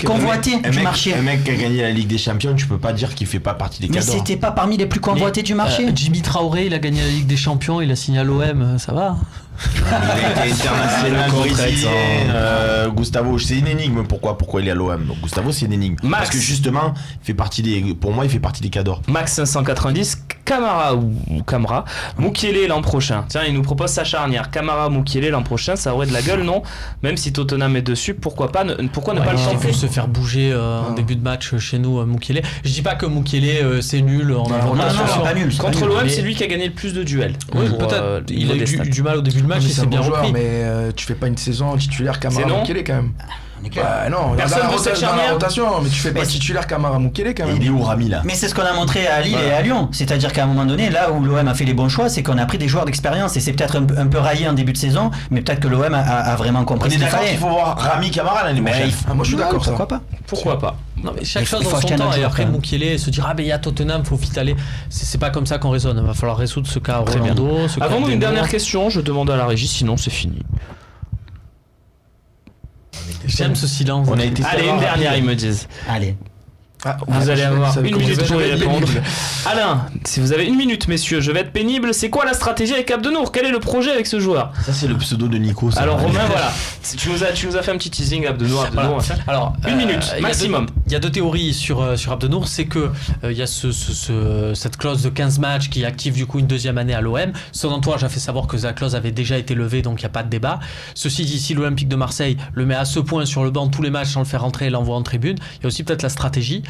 convoités du marché. Un mec qui a gagné la Ligue des Champions, tu peux pas dire qu'il fait pas partie des cadors. Mais c'était pas parmi les plus convoités du marché. Jimmy Traoré, il a gagné la Ligue des Champions, il a signé à l'OM, ça va. Il a été international brésilien. Gustavo, c'est une énigme. Pourquoi il est à l'OM? Donc Gustavo, c'est une énigme. Parce que justement, pour moi, il fait partie des cadors. Max 590, Camara ou Camara, Mukiele l'an prochain. Tiens, il nous propose sa charnière. Camara, Mukiele l'an prochain, ça aurait de la gueule, non? Même si Tottenham est dessus, pourquoi pas ne pas le tenter? Se faire bouger en début de match chez nous, Mukiele. Je dis pas que Mukiele c'est nul. Non, c'est pas nul. Contre l'OM, c'est lui qui a gagné le plus de duels. Oui, peut-être. Il a eu du mal au début du match, il s'est bien repris. Mais tu fais pas une saison titulaire Camara Mukiele quand même. Bah non, personne veut cette charnière. Rotation, mais tu fais pas titulaire Camara Mukiele quand même. Il est où Rami là? Mais c'est ce qu'on a montré à Lille et à Lyon. C'est-à-dire qu'à un moment donné, là où l'OM a fait les bons choix, c'est qu'on a pris des joueurs d'expérience. Et c'est peut-être un peu raillé en début de saison, mais peut-être que l'OM a vraiment compris. On est d'accord qu'il faut voir Rami Camara l'année prochaine. Moi je suis d'accord. Pourquoi pas? Non mais chaque chose dans son temps. Et après Mukiele se dire il y a Tottenham, faut vite aller. C'est pas comme ça qu'on raisonne. Il va falloir résoudre ce cas Rolando. Avant une dernière question, je demande à la régie, sinon c'est fini. J'aime ce silence. Allez, une dernière, ils me disent. Allez. Vous allez avoir une minute pour y répondre. Alain, si vous avez une minute, messieurs, je vais être pénible. C'est quoi la stratégie avec Abdenour? Quel est le projet avec ce joueur? Ça, c'est le pseudo de Nico. Ça. Alors, Romain, voilà. Tu nous as fait un petit teasing, Abdenour. Voilà. Alors, une minute, maximum. Il y a deux théories sur Abdenour. C'est que il y a cette clause de 15 matchs qui active du coup une deuxième année à l'OM. Son entourage a fait savoir que la clause avait déjà été levée, donc il n'y a pas de débat. Ceci dit, si l'Olympique de Marseille le met à ce point sur le banc tous les matchs sans le faire rentrer et l'envoie en tribune, il y a aussi peut-être la stratégie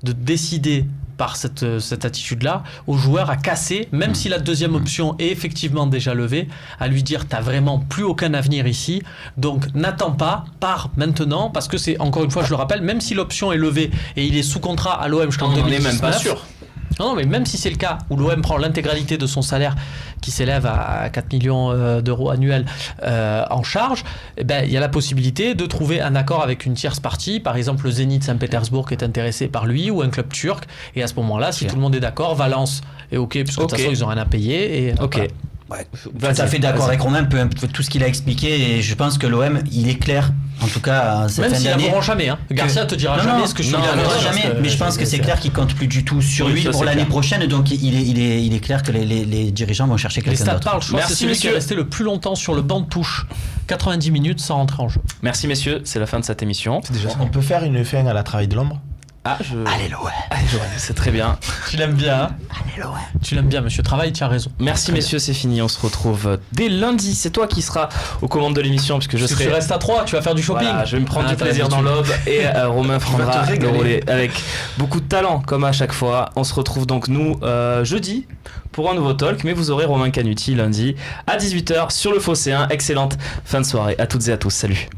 de décider par cette attitude-là aux joueurs à casser, même si la deuxième option est effectivement déjà levée, à lui dire t'as vraiment plus aucun avenir ici, donc n'attends pas, pars maintenant, parce que c'est, encore une fois je le rappelle, même si l'option est levée et il est sous contrat à l'OM jusqu'en 2019, on n'est même pas sûr. Non, mais même si c'est le cas où l'OM prend l'intégralité de son salaire qui s'élève à 4 millions d'euros annuels en charge, il y a la possibilité de trouver un accord avec une tierce partie, par exemple le Zénith Saint-Pétersbourg qui est intéressé par lui ou un club turc, et à ce moment-là, si tout le monde est d'accord, Valence est OK, puisque de toute façon ils n'ont rien à payer. Et, ok. Ouais, tout à fait d'accord avec Romain, peu tout ce qu'il a expliqué, et je pense que l'OM, il est clair, en tout cas cette même fin s'ils d'année. n'avoueront jamais, hein. Garcia te dira jamais ce que je suis. Jamais, mais je pense que c'est clair qu'il compte plus du tout sur lui pour l'année prochaine, donc il est clair que les dirigeants vont chercher quelqu'un d'autre. Les stats parlent, je crois que c'est celui qui est resté le plus longtemps sur le banc de touche, 90 minutes sans rentrer en jeu. Merci messieurs, c'est la fin de cette émission. On peut faire une fin à la travail de l'ombre? Allez l'OM. C'est très bien. Tu l'aimes bien, hein? Allez l'OM. Tu l'aimes bien, monsieur Travail, tu as raison. Merci messieurs, c'est fini. On se retrouve dès lundi. C'est toi qui seras aux commandes de l'émission, puisque je serai. Tu restes à 3, tu vas faire du shopping. Voilà, je vais me prendre du plaisir dans l'aube et Romain prendra le relais avec beaucoup de talent, comme à chaque fois. On se retrouve donc nous jeudi pour un nouveau talk, mais vous aurez Romain Canuti lundi à 18h sur le Phocéen. Excellente fin de soirée à toutes et à tous. Salut.